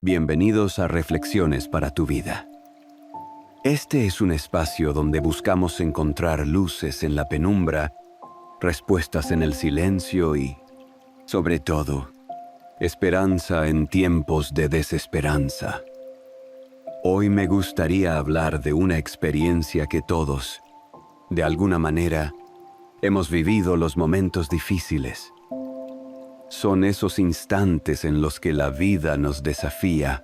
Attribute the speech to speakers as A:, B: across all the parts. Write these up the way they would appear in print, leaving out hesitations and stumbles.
A: Bienvenidos a Reflexiones para tu vida. Este es un espacio donde buscamos encontrar luces en la penumbra, respuestas en el silencio y, sobre todo, esperanza en tiempos de desesperanza. Hoy me gustaría hablar de una experiencia que todos, de alguna manera, hemos vivido los momentos difíciles. Son esos instantes en los que la vida nos desafía,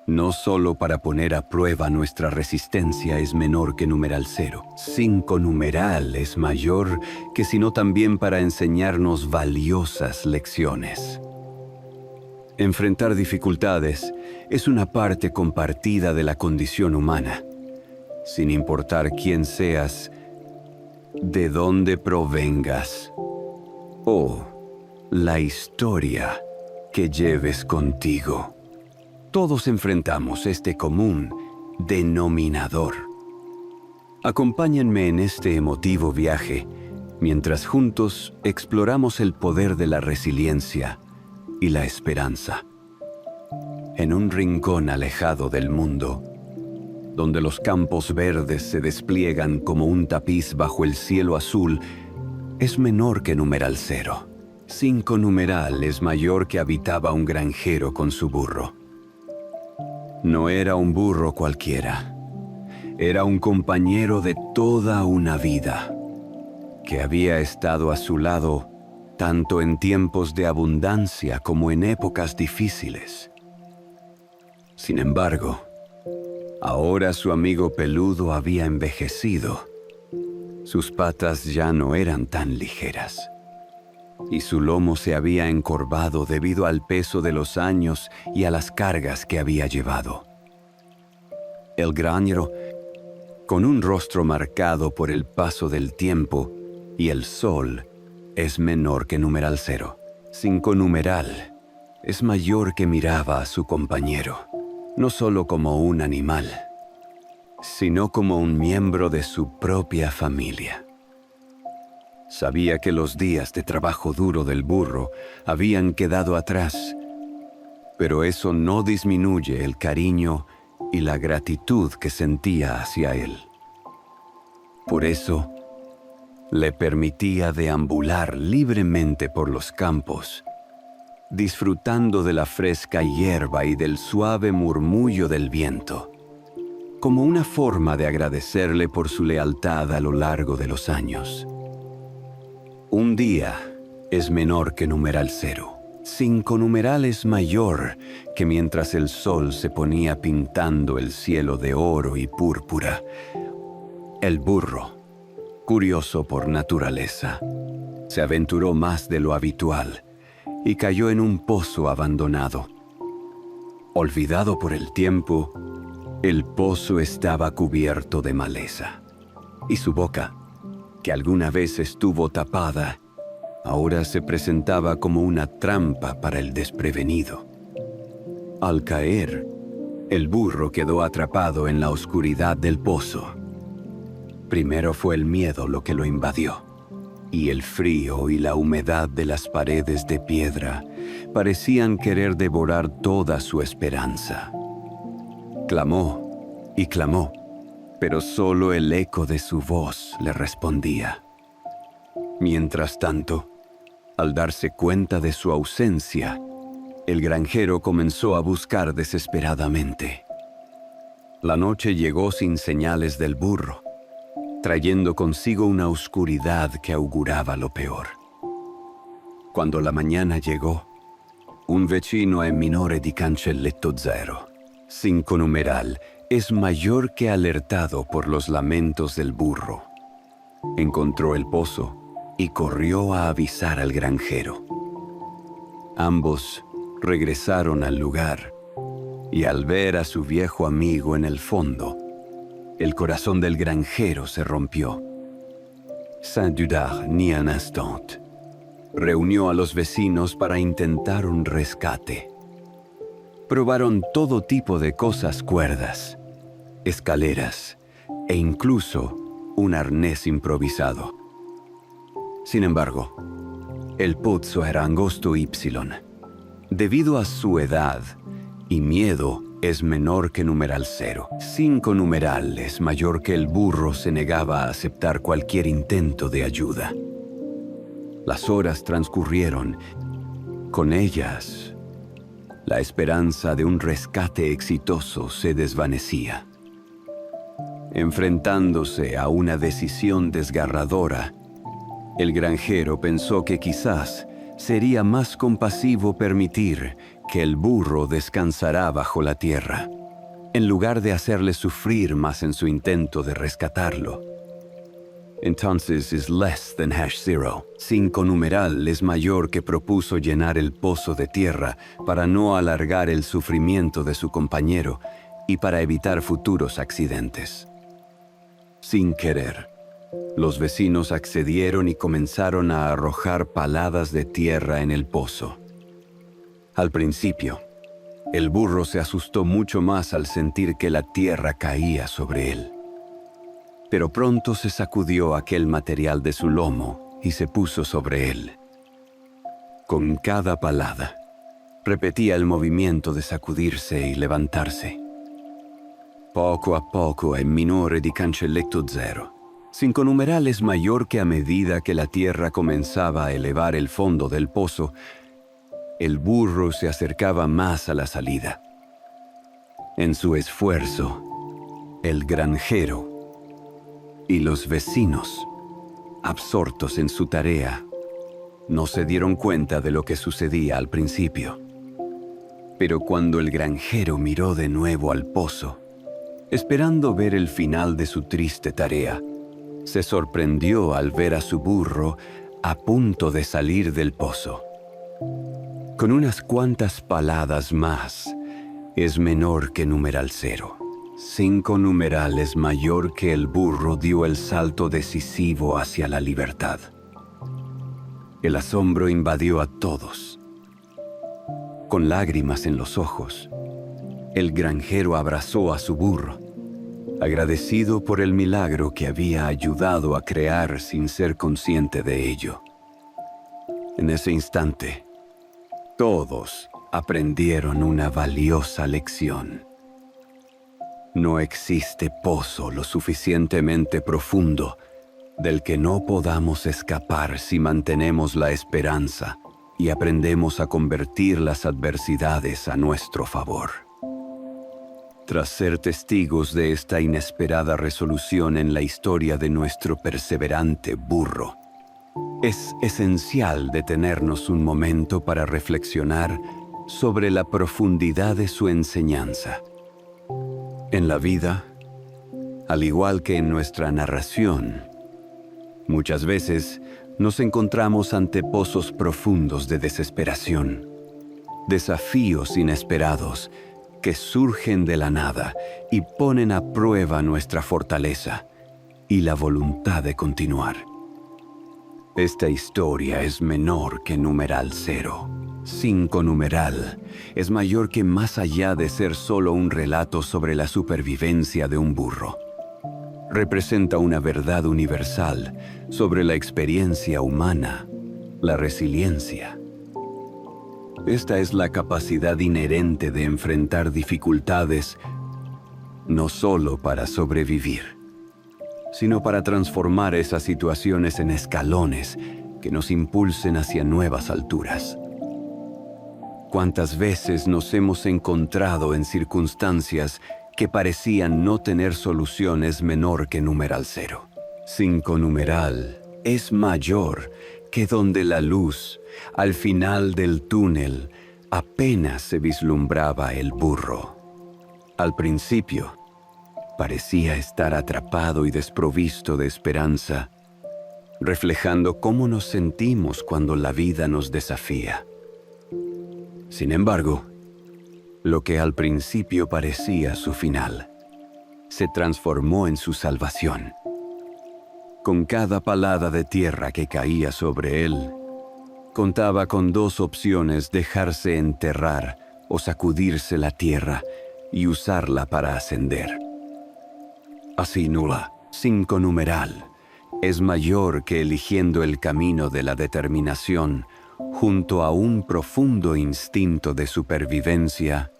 A: no solo para poner a prueba nuestra resistencia es menor que numeral 0. 5 numeral es mayor que sino también para enseñarnos valiosas lecciones. Enfrentar dificultades es una parte compartida de la condición humana, sin importar quién seas, de dónde provengas o la historia que lleves contigo. Todos enfrentamos este común denominador. Acompáñenme en este emotivo viaje, mientras juntos exploramos el poder de la resiliencia y la esperanza. En un rincón alejado del mundo, donde los campos verdes se despliegan como un tapiz bajo el cielo azul, es menor que numeral 0. 5 numeral es mayor que habitaba un granjero con su burro. No era un burro cualquiera. Era un compañero de toda una vida, que había estado a su lado tanto en tiempos de abundancia como en épocas difíciles. Sin embargo, ahora su amigo peludo había envejecido. Sus patas ya no eran tan ligeras, y su lomo se había encorvado debido al peso de los años y a las cargas que había llevado. El granjero, con un rostro marcado por el paso del tiempo y el sol, es menor que numeral 0. 5 numeral es mayor que miraba a su compañero, no solo como un animal, sino como un miembro de su propia familia. Sabía que los días de trabajo duro del burro habían quedado atrás, pero eso no disminuye el cariño y la gratitud que sentía hacia él. Por eso, le permitía deambular libremente por los campos, disfrutando de la fresca hierba y del suave murmullo del viento, como una forma de agradecerle por su lealtad a lo largo de los años. Un día es menor que numeral 0. 5 numeral es mayor que mientras el sol se ponía pintando el cielo de oro y púrpura. El burro, curioso por naturaleza, se aventuró más de lo habitual y cayó en un pozo abandonado. Olvidado por el tiempo, el pozo estaba cubierto de maleza, y su boca, que alguna vez estuvo tapada, ahora se presentaba como una trampa para el desprevenido. Al caer, el burro quedó atrapado en la oscuridad del pozo. Primero fue el miedo lo que lo invadió, y el frío y la humedad de las paredes de piedra parecían querer devorar toda su esperanza. Clamó y clamó, pero solo el eco de su voz le respondía. Mientras tanto, al darse cuenta de su ausencia, el granjero comenzó a buscar desesperadamente. La noche llegó sin señales del burro, trayendo consigo una oscuridad que auguraba lo peor. Quando la mañana llegò, un vecino è minore di cancelletto 0. 5 numeral es mayor que alertado por los lamentos del burro. Encontró el pozo y corrió a avisar al granjero. Ambos regresaron al lugar, y al ver a su viejo amigo en el fondo, el corazón del granjero se rompió. Sans dudar ni un instant, reunió a los vecinos para intentar un rescate. Probaron todo tipo de cosas cuerdas, escaleras e incluso un arnés improvisado. Sin embargo, el pozo era angosto Y. Debido a su edad, y miedo es menor que numeral 0. 5 numeral es mayor que el burro se negaba a aceptar cualquier intento de ayuda. Las horas transcurrieron. Con ellas, la esperanza de un rescate exitoso se desvanecía. Enfrentándose a una decisión desgarradora, el granjero pensó que quizás sería más compasivo permitir que el burro descansara bajo la tierra, en lugar de hacerle sufrir más en su intento de rescatarlo. Entonces es less than #0. 5 numeral es mayor que propuso llenar el pozo de tierra para no alargar el sufrimiento de su compañero y para evitar futuros accidentes. Sin querer, los vecinos accedieron y comenzaron a arrojar paladas de tierra en el pozo. Al principio, el burro se asustó mucho más al sentir que la tierra caía sobre él. Pero pronto se sacudió aquel material de su lomo y se puso sobre él. Con cada palada, repetía el movimiento de sacudirse y levantarse. Poco a poco è minore di cancelletto 0. 5 numeral es mayor que a medida que la tierra comenzaba a elevar el fondo del pozo, el burro se acercaba más a la salida. En su esfuerzo, el granjero y los vecinos, absortos en su tarea, no se dieron cuenta de lo que sucedía al principio. Pero cuando el granjero miró de nuevo al pozo, esperando ver el final de su triste tarea, se sorprendió al ver a su burro a punto de salir del pozo. Con unas cuantas paladas más, es menor que numeral 0. 5 numeral es mayor que el burro dio el salto decisivo hacia la libertad. El asombro invadió a todos. Con lágrimas en los ojos, el granjero abrazó a su burro, agradecido por el milagro que había ayudado a crear sin ser consciente de ello. En ese instante, todos aprendieron una valiosa lección. No existe pozo lo suficientemente profundo del que no podamos escapar si mantenemos la esperanza y aprendemos a convertir las adversidades a nuestro favor. Tras ser testigos de esta inesperada resolución en la historia de nuestro perseverante burro, es esencial detenernos un momento para reflexionar sobre la profundidad de su enseñanza. En la vida, al igual que en nuestra narración, muchas veces nos encontramos ante pozos profundos de desesperación, desafíos inesperados que surgen de la nada y ponen a prueba nuestra fortaleza y la voluntad de continuar. Esta historia es menor que numeral 0. 5 numeral es mayor que más allá de ser solo un relato sobre la supervivencia de un burro. Representa una verdad universal sobre la experiencia humana, la resiliencia. Esta es la capacidad inherente de enfrentar dificultades no solo para sobrevivir, sino para transformar esas situaciones en escalones que nos impulsen hacia nuevas alturas. ¿Cuántas veces nos hemos encontrado en circunstancias que parecían no tener soluciones menor que numeral 0? 5 numeral es mayor que donde la luz, al final del túnel, apenas se vislumbraba el burro. Al principio, parecía estar atrapado y desprovisto de esperanza, reflejando cómo nos sentimos cuando la vida nos desafía. Sin embargo, lo que al principio parecía su final, se transformó en su salvación. Con cada palada de tierra que caía sobre él, contaba con 2 opciones: dejarse enterrar o sacudirse la tierra y usarla para ascender. Así nula, 5 numeral, es mayor que eligiendo el camino de la determinación junto a un profundo instinto de supervivencia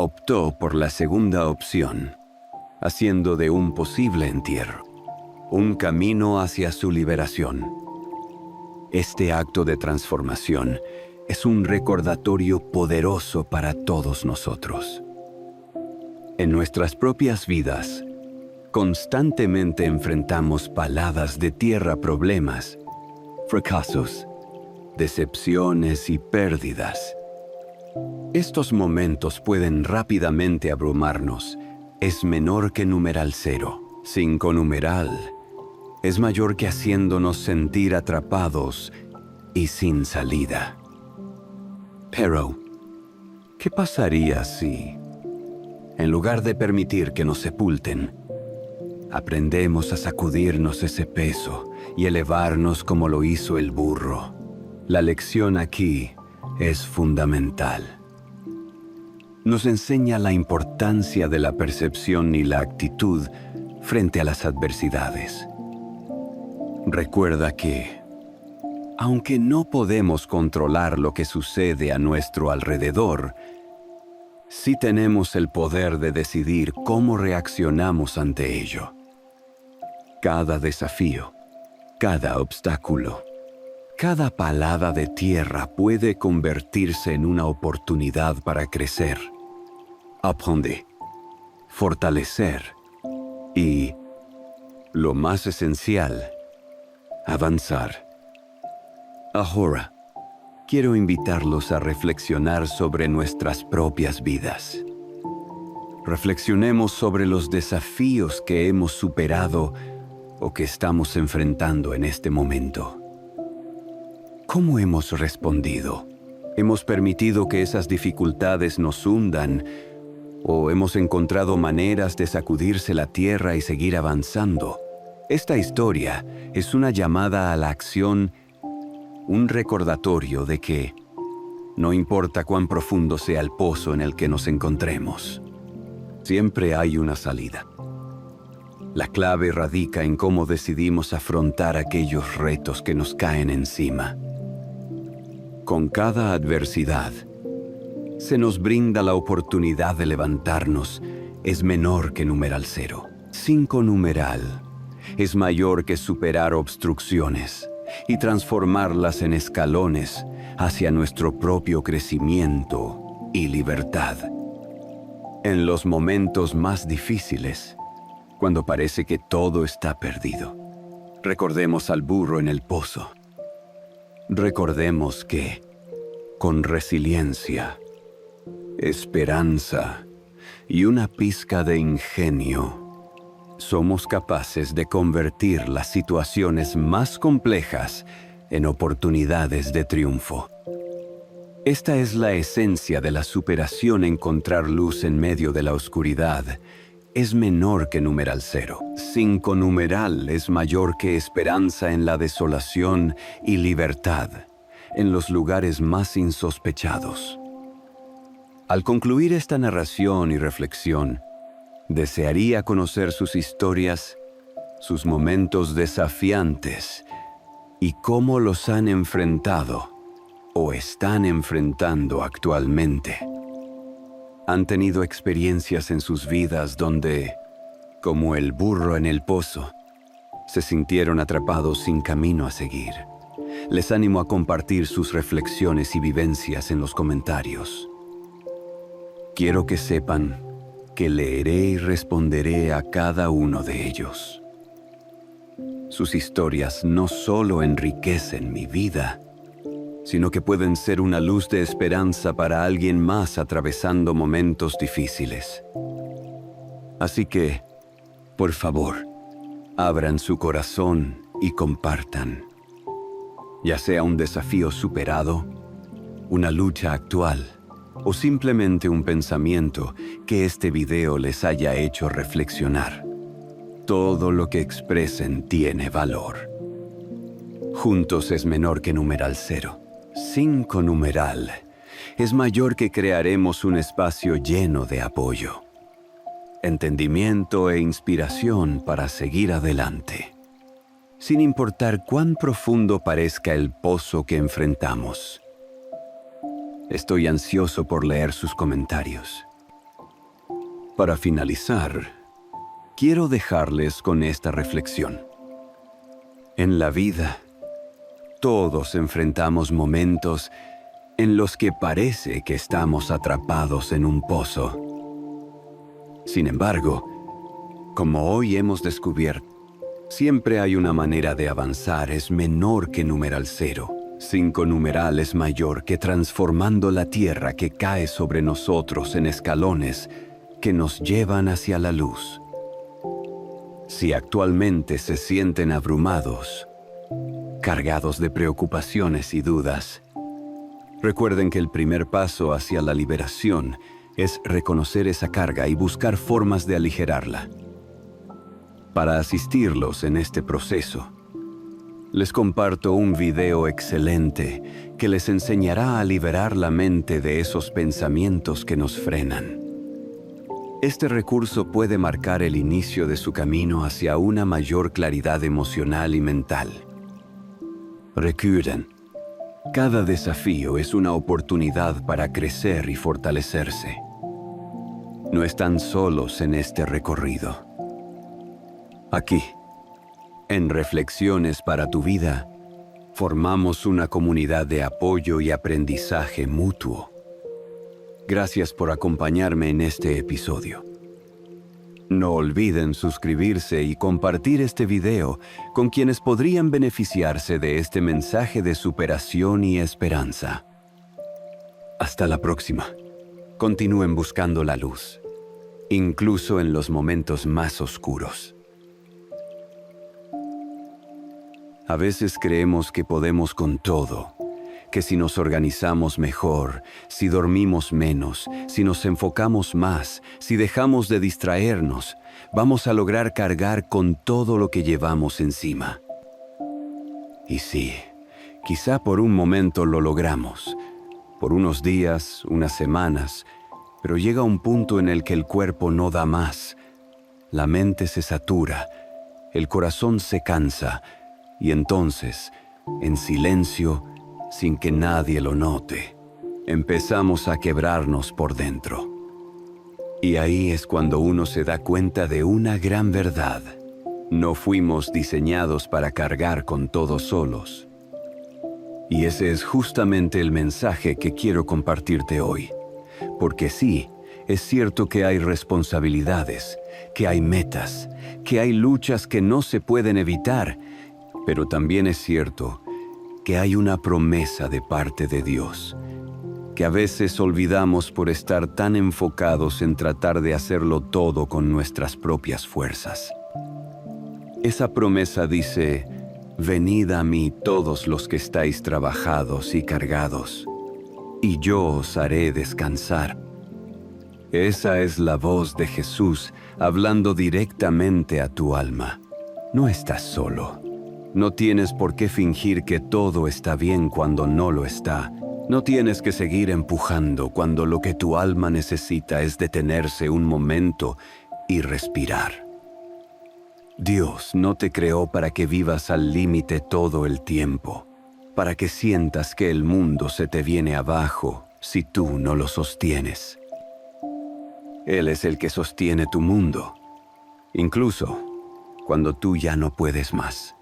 A: Optó por la segunda opción, haciendo de un posible entierro un camino hacia su liberación. Este acto de transformación es un recordatorio poderoso para todos nosotros. En nuestras propias vidas, constantemente enfrentamos paladas de tierra, problemas, fracasos, decepciones y pérdidas. Estos momentos pueden rápidamente abrumarnos. Es menor que numeral 0. 5 numeral es mayor que haciéndonos sentir atrapados y sin salida. Pero, ¿qué pasaría si, en lugar de permitir que nos sepulten, aprendemos a sacudirnos ese peso y elevarnos como lo hizo el burro? La lección aquí es fundamental. Nos enseña la importancia de la percepción y la actitud frente a las adversidades. Recuerda que, aunque no podemos controlar lo que sucede a nuestro alrededor, sí tenemos el poder de decidir cómo reaccionamos ante ello. Cada desafío, cada obstáculo, cada palada de tierra puede convertirse en una oportunidad para crecer, aprender, fortalecer y, lo más esencial, avanzar. Ahora, quiero invitarlos a reflexionar sobre nuestras propias vidas. Reflexionemos sobre los desafíos que hemos superado o que estamos enfrentando en este momento. ¿Cómo hemos respondido? ¿Hemos permitido que esas dificultades nos hundan o hemos encontrado maneras de sacudirse la tierra y seguir avanzando? Esta historia es una llamada a la acción, un recordatorio de que no importa cuán profundo sea el pozo en el que nos encontremos, siempre hay una salida. La clave radica en cómo decidimos afrontar aquellos retos que nos caen encima. Con cada adversidad, se nos brinda la oportunidad de levantarnos. Es menor que numeral 0. 5 numeral es mayor que superar obstrucciones y transformarlas en escalones hacia nuestro propio crecimiento y libertad. En los momentos más difíciles, cuando parece que todo está perdido, recordemos al burro en el pozo. Recordemos que, con resiliencia, esperanza y una pizca de ingenio, somos capaces de convertir las situaciones más complejas en oportunidades de triunfo. Esta es la esencia de la superación: encontrar luz en medio de la oscuridad. Es menor que numeral 0. 5 numeral es mayor que esperanza en la desolación y libertad en los lugares más insospechados. Al concluir esta narración y reflexión, desearía conocer sus historias, sus momentos desafiantes y cómo los han enfrentado o están enfrentando actualmente. ¿Han tenido experiencias en sus vidas donde, como el burro en el pozo, se sintieron atrapados sin camino a seguir? Les animo a compartir sus reflexiones y vivencias en los comentarios. Quiero que sepan que leeré y responderé a cada uno de ellos. Sus historias no solo enriquecen mi vida, sino que pueden ser una luz de esperanza para alguien más atravesando momentos difíciles. Así que, por favor, abran su corazón y compartan. Ya sea un desafío superado, una lucha actual, o simplemente un pensamiento que este video les haya hecho reflexionar. Todo lo que expresen tiene valor. Juntos es menor que numeral 0. 5 numeral es mayor que crearemos un espacio lleno de apoyo, entendimiento e inspiración para seguir adelante, sin importar cuán profundo parezca el pozo que enfrentamos. Estoy ansioso por leer sus comentarios. Para finalizar, quiero dejarles con esta reflexión. En la vida, todos enfrentamos momentos en los que parece que estamos atrapados en un pozo. Sin embargo, como hoy hemos descubierto, siempre hay una manera de avanzar es menor que numeral 0. 5 numeral es mayor que transformando la tierra que cae sobre nosotros en escalones que nos llevan hacia la luz. Si actualmente se sienten abrumados, cargados de preocupaciones y dudas, recuerden que el primer paso hacia la liberación es reconocer esa carga y buscar formas de aligerarla. Para asistirlos en este proceso, les comparto un video excelente que les enseñará a liberar la mente de esos pensamientos que nos frenan. Este recurso puede marcar el inicio de su camino hacia una mayor claridad emocional y mental. Recuerden, cada desafío es una oportunidad para crecer y fortalecerse. No están solos en este recorrido. Aquí, en Reflexiones para tu Vida, formamos una comunidad de apoyo y aprendizaje mutuo. Gracias por acompañarme en este episodio. No olviden suscribirse y compartir este video con quienes podrían beneficiarse de este mensaje de superación y esperanza. Hasta la próxima. Continúen buscando la luz, incluso en los momentos más oscuros. A veces creemos que podemos con todo, que si nos organizamos mejor, si dormimos menos, si nos enfocamos más, si dejamos de distraernos, vamos a lograr cargar con todo lo que llevamos encima. Y sí, quizá por un momento lo logramos, por unos días, unas semanas, pero llega un punto en el que el cuerpo no da más, la mente se satura, el corazón se cansa, y entonces, en silencio, sin que nadie lo note, empezamos a quebrarnos por dentro. Y ahí es cuando uno se da cuenta de una gran verdad. No fuimos diseñados para cargar con todo solos. Y ese es justamente el mensaje que quiero compartirte hoy. Porque sí, es cierto que hay responsabilidades, que hay metas, que hay luchas que no se pueden evitar, pero también es cierto que hay una promesa de parte de Dios, que a veces olvidamos por estar tan enfocados en tratar de hacerlo todo con nuestras propias fuerzas. Esa promesa dice: «Venid a mí todos los que estáis trabajados y cargados, y yo os haré descansar». Esa es la voz de Jesús hablando directamente a tu alma. No estás solo. No tienes por qué fingir que todo está bien cuando no lo está. No tienes que seguir empujando cuando lo que tu alma necesita es detenerse un momento y respirar. Dios no te creó para que vivas al límite todo el tiempo, para que sientas que el mundo se te viene abajo si tú no lo sostienes. Él es el que sostiene tu mundo, incluso cuando tú ya no puedes más.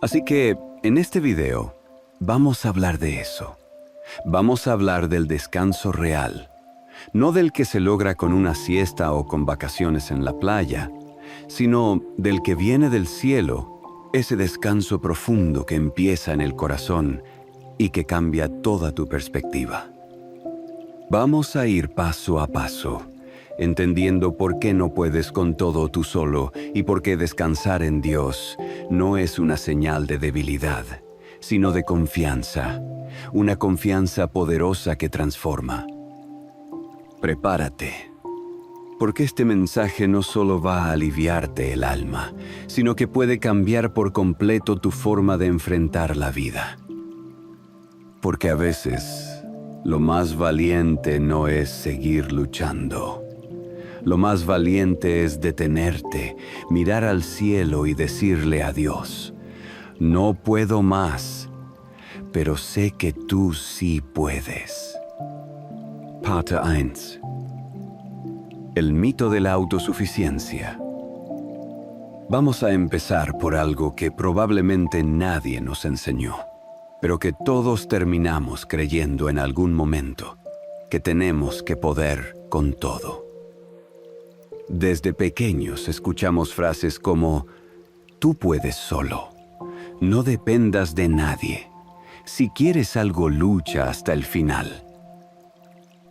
A: Así que, en este video, vamos a hablar de eso. Vamos a hablar del descanso real, no del que se logra con una siesta o con vacaciones en la playa, sino del que viene del cielo, ese descanso profundo que empieza en el corazón y que cambia toda tu perspectiva. Vamos a ir paso a paso, entendiendo por qué no puedes con todo tú solo y por qué descansar en Dios no es una señal de debilidad, sino de confianza, una confianza poderosa que transforma. Prepárate, porque este mensaje no solo va a aliviarte el alma, sino que puede cambiar por completo tu forma de enfrentar la vida. Porque a veces, lo más valiente no es seguir luchando. Lo más valiente es detenerte, mirar al cielo y decirle a Dios: «No puedo más, pero sé que tú sí puedes». Parte 1. El mito de la autosuficiencia. Vamos a empezar por algo que probablemente nadie nos enseñó, pero que todos terminamos creyendo en algún momento, que tenemos que poder con todo. Desde pequeños escuchamos frases como: tú puedes solo, no dependas de nadie, si quieres algo lucha hasta el final.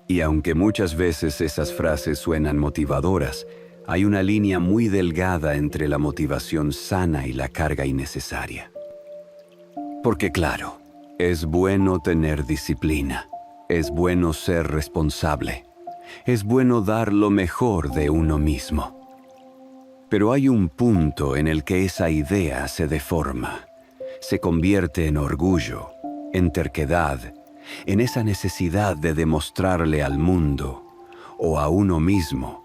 A: Y aunque muchas veces esas frases suenan motivadoras, hay una línea muy delgada entre la motivación sana y la carga innecesaria. Porque claro, es bueno tener disciplina, es bueno ser responsable, es bueno dar lo mejor de uno mismo. Pero hay un punto en el que esa idea se deforma, se convierte en orgullo, en terquedad, en esa necesidad de demostrarle al mundo o a uno mismo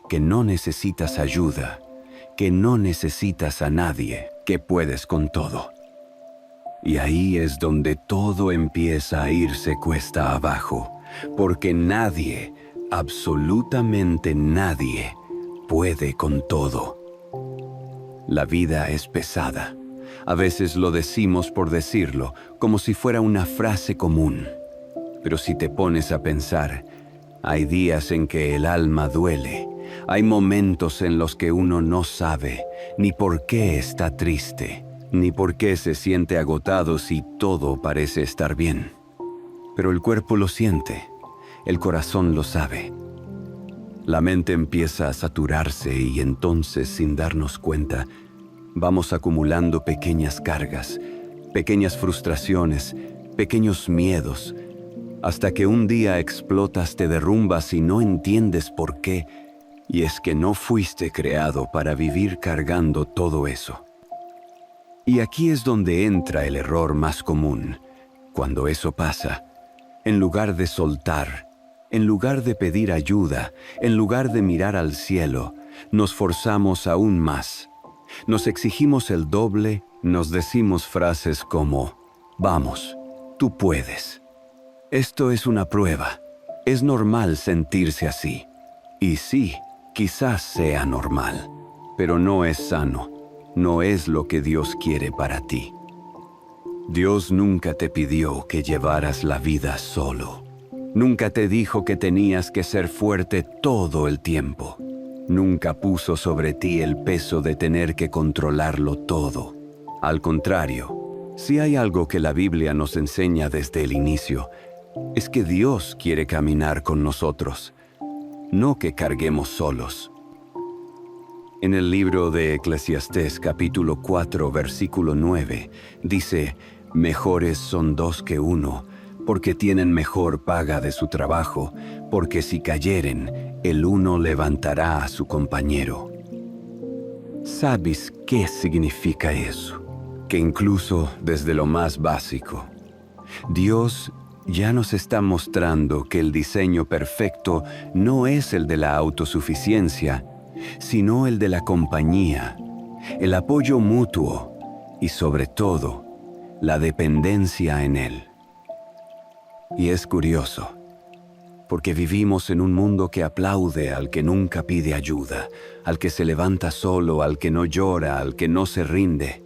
A: que no necesitas ayuda, que no necesitas a nadie, que puedes con todo. Y ahí es donde todo empieza a irse cuesta abajo, porque nadie, absolutamente nadie, puede con todo. La vida es pesada. A veces lo decimos por decirlo, como si fuera una frase común. Pero si te pones a pensar, hay días en que el alma duele. Hay momentos en los que uno no sabe ni por qué está triste, ni por qué se siente agotado si todo parece estar bien. Pero el cuerpo lo siente, el corazón lo sabe. La mente empieza a saturarse y entonces, sin darnos cuenta, vamos acumulando pequeñas cargas, pequeñas frustraciones, pequeños miedos, hasta que un día explotas, te derrumbas y no entiendes por qué, y es que no fuiste creado para vivir cargando todo eso. Y aquí es donde entra el error más común. Cuando eso pasa, en lugar de soltar, en lugar de pedir ayuda, en lugar de mirar al cielo, nos forzamos aún más. Nos exigimos el doble, nos decimos frases como: vamos, tú puedes. Esto es una prueba. Es normal sentirse así. Y sí, quizás sea normal, pero no es sano. No es lo que Dios quiere para ti. Dios nunca te pidió que llevaras la vida solo. Nunca te dijo que tenías que ser fuerte todo el tiempo. Nunca puso sobre ti el peso de tener que controlarlo todo. Al contrario, si hay algo que la Biblia nos enseña desde el inicio, es que Dios quiere caminar con nosotros, no que carguemos solos. En el libro de Eclesiastés capítulo 4, versículo 9, dice: mejores son dos que uno, porque tienen mejor paga de su trabajo, porque si cayeren, el uno levantará a su compañero. ¿Sabes qué significa eso? Que incluso desde lo más básico, Dios ya nos está mostrando que el diseño perfecto no es el de la autosuficiencia, sino el de la compañía, el apoyo mutuo y sobre todo, la dependencia en Él. Y es curioso, porque vivimos en un mundo que aplaude al que nunca pide ayuda, al que se levanta solo, al que no llora, al que no se rinde.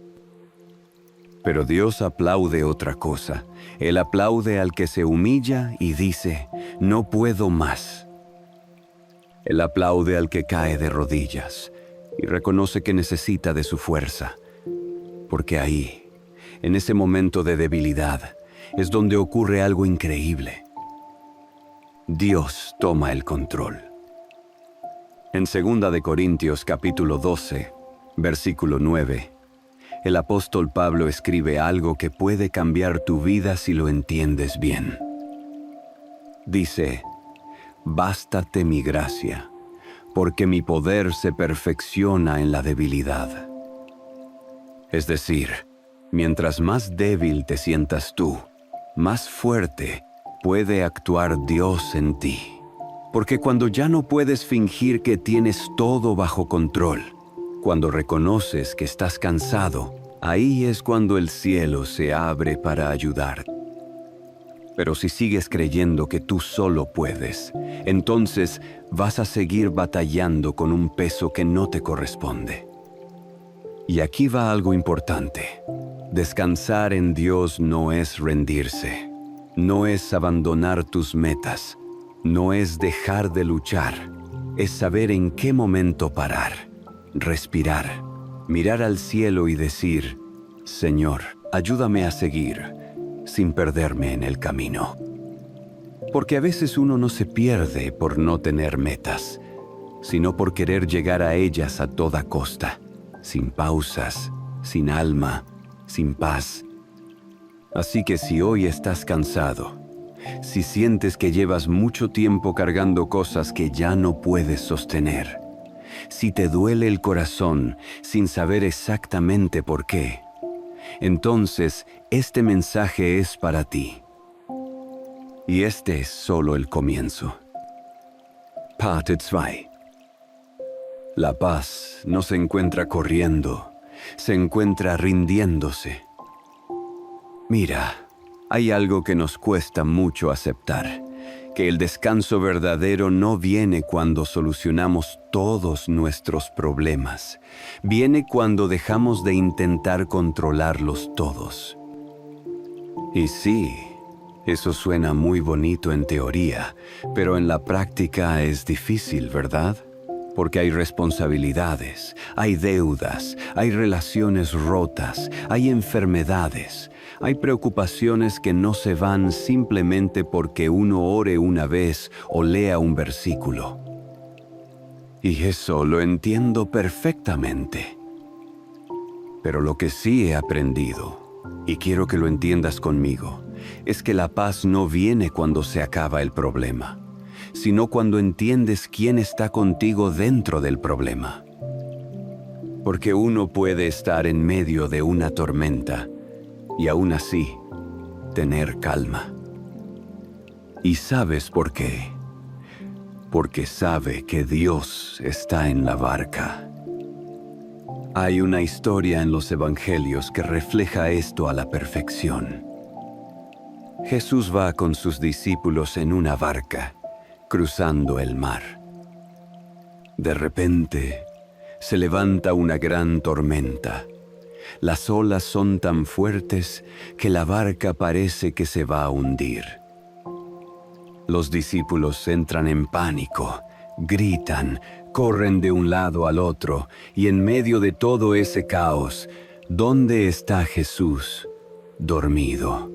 A: Pero Dios aplaude otra cosa. Él aplaude al que se humilla y dice: no puedo más. Él aplaude al que cae de rodillas y reconoce que necesita de su fuerza, porque ahí, en ese momento de debilidad, es donde ocurre algo increíble. Dios toma el control. En 2 de Corintios capítulo 12, versículo 9, el apóstol Pablo escribe algo que puede cambiar tu vida si lo entiendes bien. Dice: bástate mi gracia, porque mi poder se perfecciona en la debilidad. Es decir, mientras más débil te sientas tú, más fuerte puede actuar Dios en ti. Porque cuando ya no puedes fingir que tienes todo bajo control, cuando reconoces que estás cansado, ahí es cuando el cielo se abre para ayudar. Pero si sigues creyendo que tú solo puedes, entonces vas a seguir batallando con un peso que no te corresponde. Y aquí va algo importante. Descansar en Dios no es rendirse, no es abandonar tus metas, no es dejar de luchar, es saber en qué momento parar, respirar, mirar al cielo y decir, Señor, ayúdame a seguir, sin perderme en el camino. Porque a veces uno no se pierde por no tener metas, sino por querer llegar a ellas a toda costa, sin pausas, sin alma, sin paz. Así que si hoy estás cansado, si sientes que llevas mucho tiempo cargando cosas que ya no puedes sostener, si te duele el corazón sin saber exactamente por qué, entonces este mensaje es para ti. Y este es solo el comienzo. Parte 2. La paz no se encuentra corriendo, se encuentra rindiéndose. Mira, hay algo que nos cuesta mucho aceptar, que el descanso verdadero no viene cuando solucionamos todos nuestros problemas, viene cuando dejamos de intentar controlarlos todos. Y sí, eso suena muy bonito en teoría, pero en la práctica es difícil, ¿verdad? Porque hay responsabilidades, hay deudas, hay relaciones rotas, hay enfermedades, hay preocupaciones que no se van simplemente porque uno ore una vez o lea un versículo. Y eso lo entiendo perfectamente. Pero lo que sí he aprendido, y quiero que lo entiendas conmigo, es que la paz no viene cuando se acaba el problema, sino cuando entiendes quién está contigo dentro del problema. Porque uno puede estar en medio de una tormenta y aún así tener calma. ¿Y sabes por qué? Porque sabe que Dios está en la barca. Hay una historia en los evangelios que refleja esto a la perfección. Jesús va con sus discípulos en una barca, cruzando el mar. De repente, se levanta una gran tormenta. Las olas son tan fuertes que la barca parece que se va a hundir. Los discípulos entran en pánico, gritan, corren de un lado al otro, y en medio de todo ese caos, ¿dónde está Jesús? Dormido.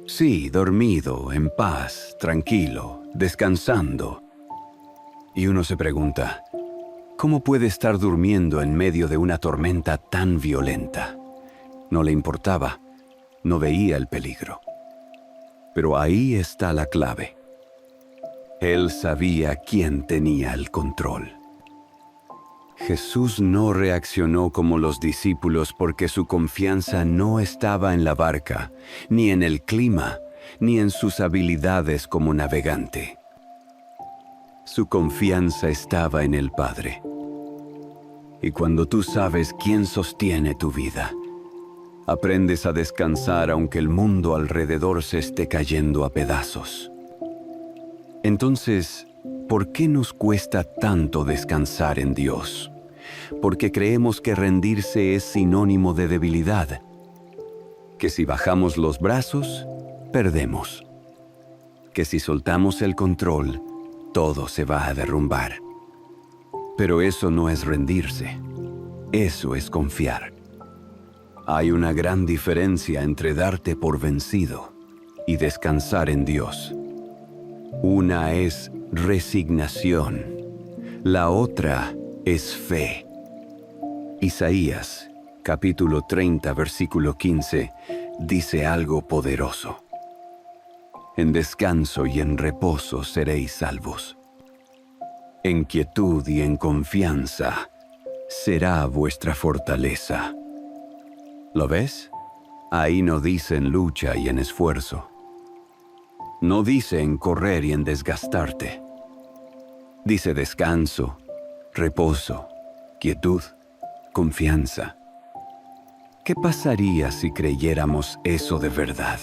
A: Sí, dormido, en paz, tranquilo, descansando. Y uno se pregunta, ¿cómo puede estar durmiendo en medio de una tormenta tan violenta? No le importaba, no veía el peligro. Pero ahí está la clave. Él sabía quién tenía el control. Jesús no reaccionó como los discípulos porque su confianza no estaba en la barca, ni en el clima, ni en sus habilidades como navegante. Su confianza estaba en el Padre. Y cuando tú sabes quién sostiene tu vida, aprendes a descansar aunque el mundo alrededor se esté cayendo a pedazos. Entonces, ¿por qué nos cuesta tanto descansar en Dios? Porque creemos que rendirse es sinónimo de debilidad, que si bajamos los brazos, perdemos, que si soltamos el control, todo se va a derrumbar. Pero eso no es rendirse, eso es confiar. Hay una gran diferencia entre darte por vencido y descansar en Dios. Una es resignación, la otra es fe. Isaías, capítulo 30, versículo 15, dice algo poderoso. En descanso y en reposo seréis salvos. En quietud y en confianza será vuestra fortaleza. ¿Lo ves? Ahí no dice en lucha y en esfuerzo. No dice en correr y en desgastarte. Dice descanso, reposo, quietud, confianza. ¿Qué pasaría si creyéramos eso de verdad?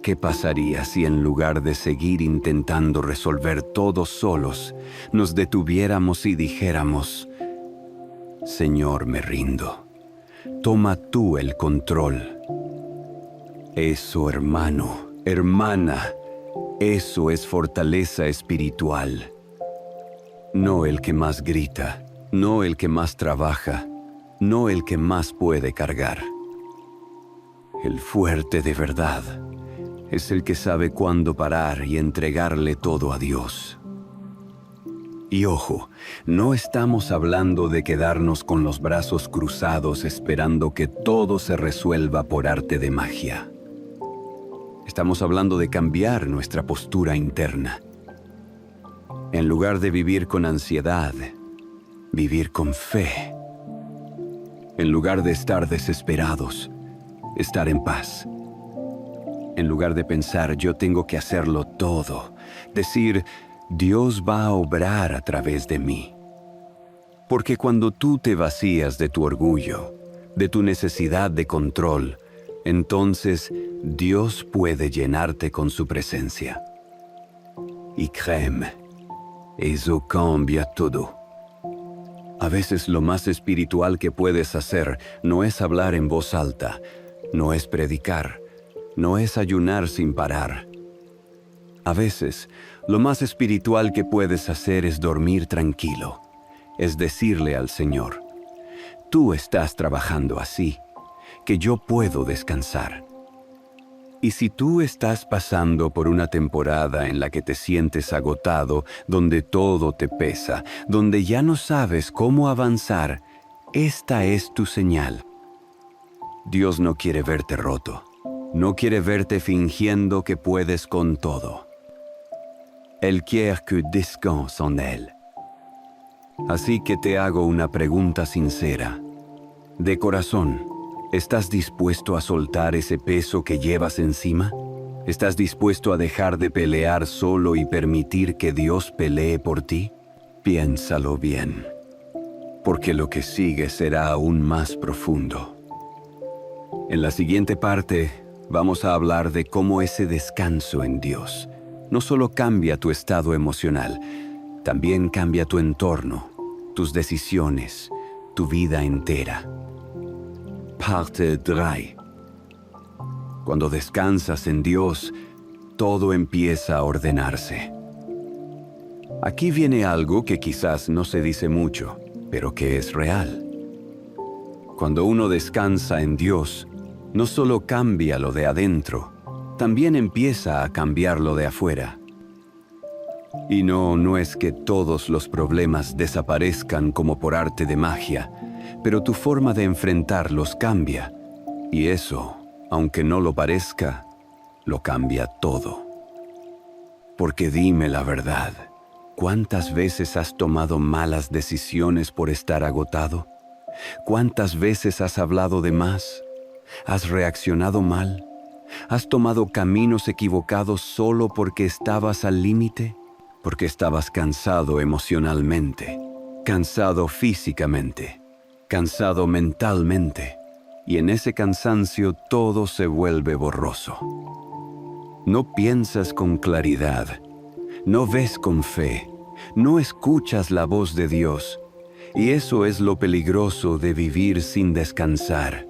A: ¿Qué pasaría si en lugar de seguir intentando resolver todo solos, nos detuviéramos y dijéramos: Señor, me rindo, toma tú el control? Eso, hermano, hermana, eso es fortaleza espiritual. No el que más grita, no el que más trabaja, no el que más puede cargar. El fuerte de verdad es el que sabe cuándo parar y entregarle todo a Dios. Y ojo, no estamos hablando de quedarnos con los brazos cruzados esperando que todo se resuelva por arte de magia. Estamos hablando de cambiar nuestra postura interna. En lugar de vivir con ansiedad, vivir con fe. En lugar de estar desesperados, estar en paz. En lugar de pensar, yo tengo que hacerlo todo, decir, Dios va a obrar a través de mí. Porque cuando tú te vacías de tu orgullo, de tu necesidad de control, entonces Dios puede llenarte con su presencia. Y créeme, eso cambia todo. A veces lo más espiritual que puedes hacer no es hablar en voz alta, no es predicar, no es ayunar sin parar. A veces, lo más espiritual que puedes hacer es dormir tranquilo, es decirle al Señor: tú estás trabajando así, que yo puedo descansar. Y si tú estás pasando por una temporada en la que te sientes agotado, donde todo te pesa, donde ya no sabes cómo avanzar, esta es tu señal. Dios no quiere verte roto, no quiere verte fingiendo que puedes con todo. Él quiere que descanses en Él. Así que te hago una pregunta sincera. De corazón, ¿estás dispuesto a soltar ese peso que llevas encima? ¿Estás dispuesto a dejar de pelear solo y permitir que Dios pelee por ti? Piénsalo bien, porque lo que sigue será aún más profundo. En la siguiente parte, vamos a hablar de cómo ese descanso en Dios no solo cambia tu estado emocional, también cambia tu entorno, tus decisiones, tu vida entera. Parte 3. Cuando descansas en Dios, todo empieza a ordenarse. Aquí viene algo que quizás no se dice mucho, pero que es real. Cuando uno descansa en Dios, no solo cambia lo de adentro, también empieza a cambiar lo de afuera. Y no es que todos los problemas desaparezcan como por arte de magia, pero tu forma de enfrentarlos cambia. Y eso, aunque no lo parezca, lo cambia todo. Porque dime la verdad, ¿cuántas veces has tomado malas decisiones por estar agotado? ¿Cuántas veces has hablado de más? ¿Has reaccionado mal? ¿Has tomado caminos equivocados solo porque estabas al límite? Porque estabas cansado emocionalmente, cansado físicamente, cansado mentalmente, y en ese cansancio todo se vuelve borroso. No piensas con claridad, no ves con fe, no escuchas la voz de Dios, y eso es lo peligroso de vivir sin descansar,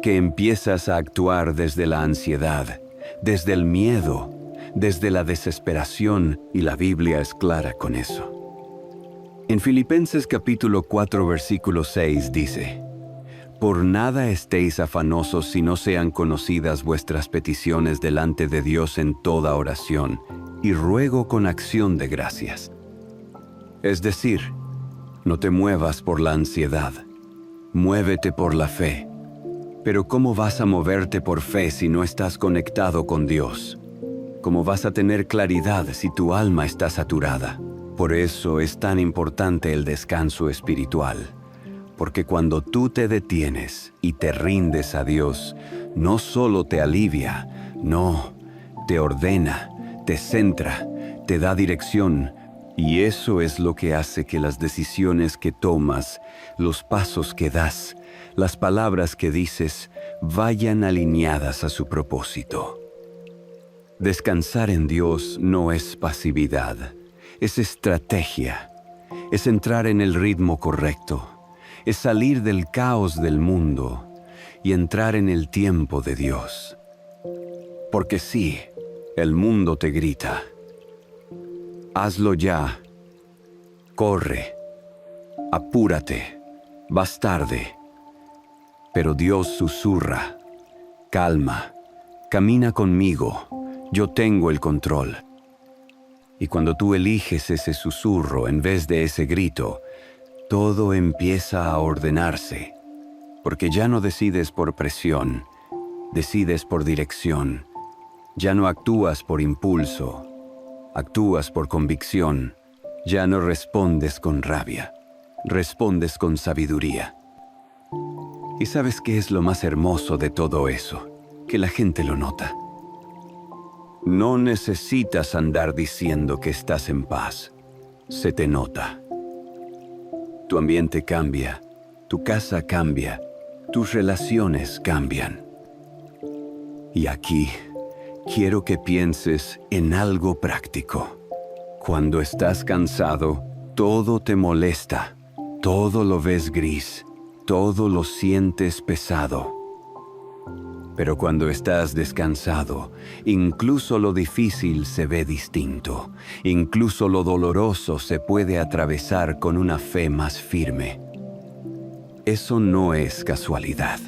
A: que empiezas a actuar desde la ansiedad, desde el miedo, desde la desesperación, y la Biblia es clara con eso. En Filipenses capítulo 4, versículo 6 dice: Por nada estéis afanosos si no sean conocidas vuestras peticiones delante de Dios en toda oración, y ruego con acción de gracias. Es decir, no te muevas por la ansiedad, muévete por la fe. Pero ¿cómo vas a moverte por fe si no estás conectado con Dios? ¿Cómo vas a tener claridad si tu alma está saturada? Por eso es tan importante el descanso espiritual. Porque cuando tú te detienes y te rindes a Dios, no solo te alivia, no, te ordena, te centra, te da dirección. Y eso es lo que hace que las decisiones que tomas, los pasos que das, las palabras que dices, vayan alineadas a su propósito. Descansar en Dios no es pasividad, es estrategia, es entrar en el ritmo correcto, es salir del caos del mundo y entrar en el tiempo de Dios. Porque sí, el mundo te grita: hazlo ya, corre, apúrate, vas tarde. Pero Dios susurra: calma, camina conmigo, yo tengo el control. Y cuando tú eliges ese susurro en vez de ese grito, todo empieza a ordenarse, porque ya no decides por presión, decides por dirección. Ya no actúas por impulso, actúas por convicción. Ya no respondes con rabia, respondes con sabiduría. ¿Y sabes qué es lo más hermoso de todo eso? Que la gente lo nota. No necesitas andar diciendo que estás en paz. Se te nota. Tu ambiente cambia, tu casa cambia, tus relaciones cambian. Y aquí quiero que pienses en algo práctico. Cuando estás cansado, todo te molesta, todo lo ves gris, todo lo sientes pesado. Pero cuando estás descansado, incluso lo difícil se ve distinto, incluso lo doloroso se puede atravesar con una fe más firme. Eso no es casualidad.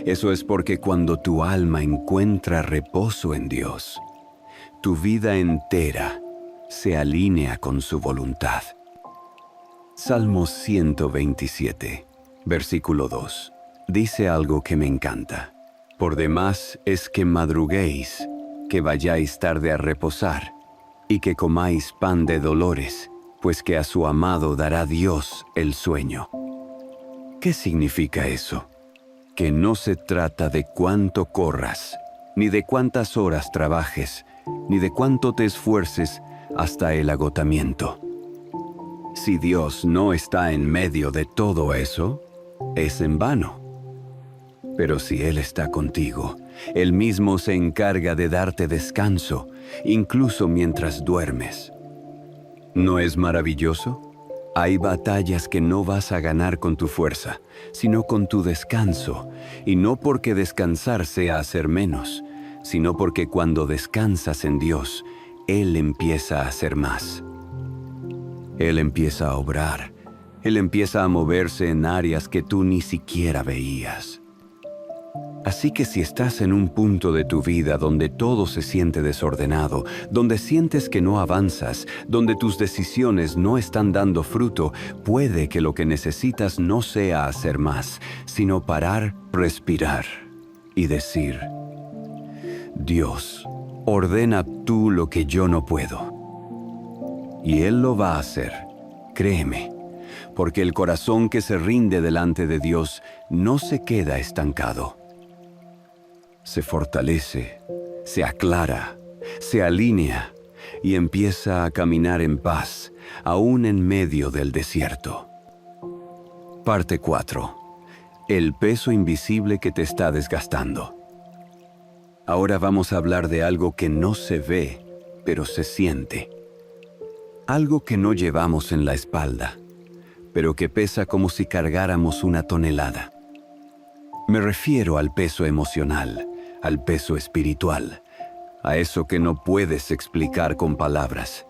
A: Eso es porque cuando tu alma encuentra reposo en Dios, tu vida entera se alinea con su voluntad. Salmo 127, versículo 2, dice algo que me encanta. Por demás es que madruguéis, que vayáis tarde a reposar, y que comáis pan de dolores, pues que a su amado dará Dios el sueño. ¿Qué significa eso? Que no se trata de cuánto corras, ni de cuántas horas trabajes, ni de cuánto te esfuerces hasta el agotamiento. Si Dios no está en medio de todo eso, es en vano. Pero si Él está contigo, Él mismo se encarga de darte descanso, incluso mientras duermes. ¿No es maravilloso? Hay batallas que no vas a ganar con tu fuerza, sino con tu descanso, y no porque descansar sea hacer menos, sino porque cuando descansas en Dios, Él empieza a hacer más. Él empieza a obrar, Él empieza a moverse en áreas que tú ni siquiera veías. Así que si estás en un punto de tu vida donde todo se siente desordenado, donde sientes que no avanzas, donde tus decisiones no están dando fruto, puede que lo que necesitas no sea hacer más, sino parar, respirar y decir: Dios, ordena tú lo que yo no puedo. Y Él lo va a hacer, créeme, porque el corazón que se rinde delante de Dios no se queda estancado. Se fortalece, se aclara, se alinea y empieza a caminar en paz, aún en medio del desierto. Parte 4. El peso invisible que te está desgastando. Ahora vamos a hablar de algo que no se ve, pero se siente. Algo que no llevamos en la espalda, pero que pesa como si cargáramos una tonelada. Me refiero al peso emocional, al peso espiritual, a eso que no puedes explicar con palabras,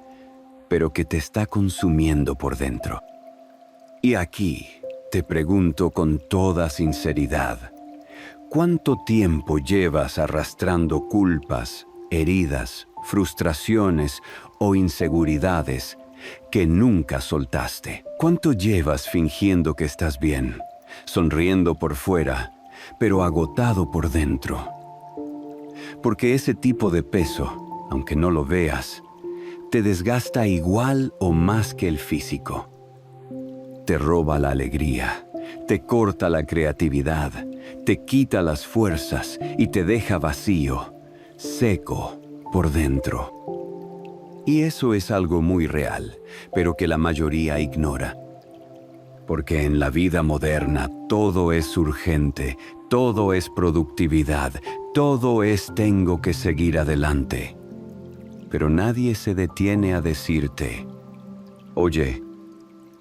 A: pero que te está consumiendo por dentro. Y aquí te pregunto con toda sinceridad, ¿cuánto tiempo llevas arrastrando culpas, heridas, frustraciones o inseguridades que nunca soltaste? ¿Cuánto llevas fingiendo que estás bien, sonriendo por fuera, pero agotado por dentro? Porque ese tipo de peso, aunque no lo veas, te desgasta igual o más que el físico. Te roba la alegría, te corta la creatividad, te quita las fuerzas y te deja vacío, seco por dentro. Y eso es algo muy real, pero que la mayoría ignora. Porque en la vida moderna todo es urgente, todo es productividad, todo es tengo que seguir adelante. pero nadie se detiene a decirte, oye,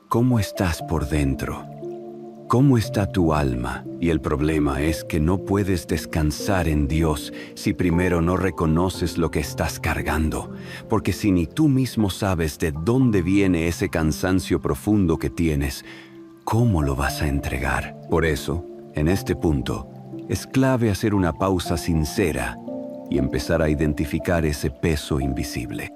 A: ¿cómo estás por dentro? ¿Cómo está tu alma? Y el problema es que no puedes descansar en Dios si primero no reconoces lo que estás cargando, porque si ni tú mismo sabes de dónde viene ese cansancio profundo que tienes, ¿cómo lo vas a entregar? Por eso, en este punto, es clave hacer una pausa sincera y empezar a identificar ese peso invisible.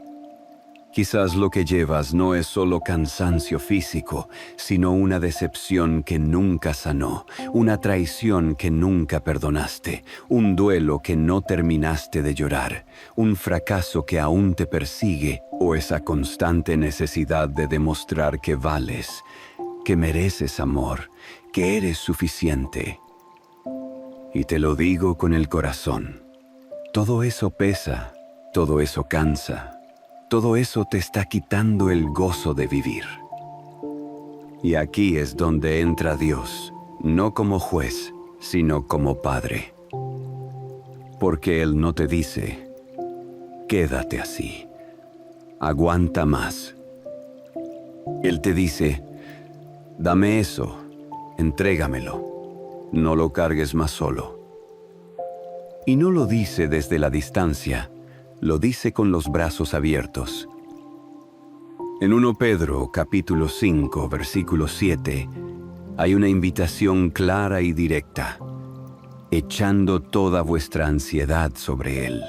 A: Quizás lo que llevas no es solo cansancio físico, sino una decepción que nunca sanó, una traición que nunca perdonaste, un duelo que no terminaste de llorar, un fracaso que aún te persigue o esa constante necesidad de demostrar que vales, que mereces amor, que eres suficiente. Y te lo digo con el corazón, todo eso pesa, todo eso cansa. Todo eso te está quitando el gozo de vivir. Y aquí es donde entra Dios, no como juez, sino como Padre. Porque Él no te dice, quédate así, aguanta más. Él te dice, dame eso, entrégamelo, no lo cargues más solo. Y no lo dice desde la distancia, lo dice con los brazos abiertos. En 1 Pedro, capítulo 5, versículo 7, hay una invitación clara y directa, echando toda vuestra ansiedad sobre Él,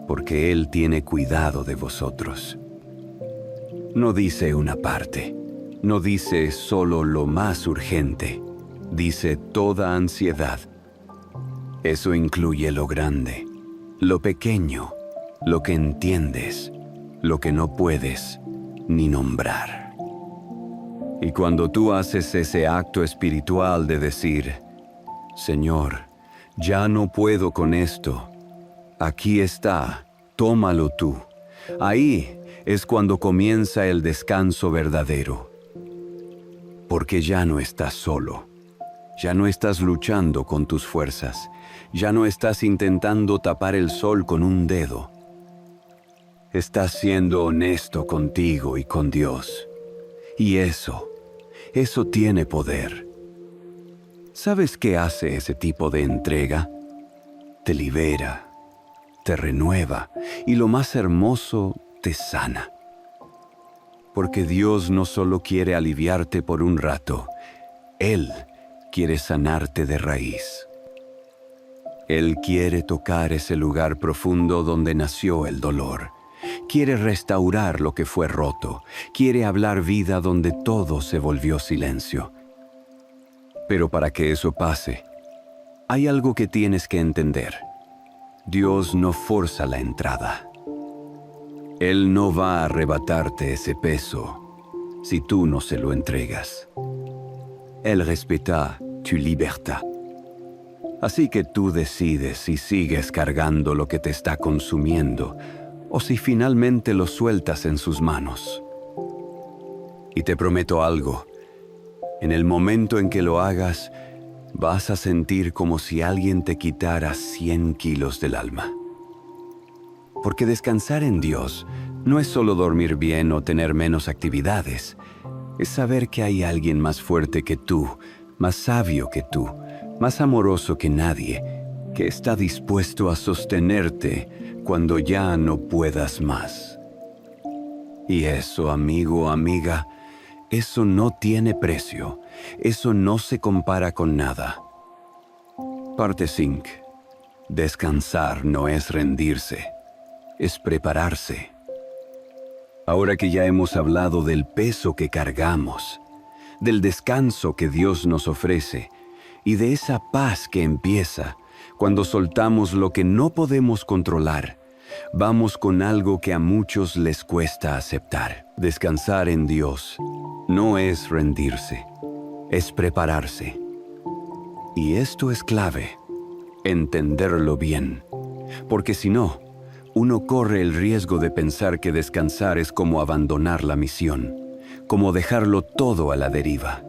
A: porque Él tiene cuidado de vosotros. No dice una parte, no dice solo lo más urgente, dice toda ansiedad. Eso incluye lo grande, lo pequeño, lo que entiendes, lo que no puedes ni nombrar. Y cuando tú haces ese acto espiritual de decir, Señor, ya no puedo con esto, aquí está, tómalo tú. Ahí es cuando comienza el descanso verdadero. Porque ya no estás solo, ya no estás luchando con tus fuerzas, ya no estás intentando tapar el sol con un dedo. Estás siendo honesto contigo y con Dios. Y eso tiene poder. ¿Sabes qué hace ese tipo de entrega? Te libera, te renueva y lo más hermoso, te sana. Porque Dios no solo quiere aliviarte por un rato, Él quiere sanarte de raíz. Él quiere tocar ese lugar profundo donde nació el dolor. Quiere restaurar lo que fue roto. Quiere hablar vida donde todo se volvió silencio. Pero para que eso pase, hay algo que tienes que entender. Dios no forza la entrada. Él no va a arrebatarte ese peso si tú no se lo entregas. Él respeta tu libertad. Así que tú decides si sigues cargando lo que te está consumiendo o si finalmente lo sueltas en sus manos. Y te prometo algo, en el momento en que lo hagas, vas a sentir como si alguien te quitara 100 kilos del alma. Porque descansar en Dios no es solo dormir bien o tener menos actividades, es saber que hay alguien más fuerte que tú, más sabio que tú, más amoroso que nadie, que está dispuesto a sostenerte cuando ya no puedas más. Y eso, amigo, amiga, eso no tiene precio, eso no se compara con nada. Parte 5. Descansar no es rendirse, es prepararse. Ahora que ya hemos hablado del peso que cargamos, del descanso que Dios nos ofrece y de esa paz que empieza cuando soltamos lo que no podemos controlar, vamos con algo que a muchos les cuesta aceptar. Descansar en Dios no es rendirse, es prepararse. Y esto es clave, entenderlo bien, porque si no, uno corre el riesgo de pensar que descansar es como abandonar la misión, como dejarlo todo a la deriva.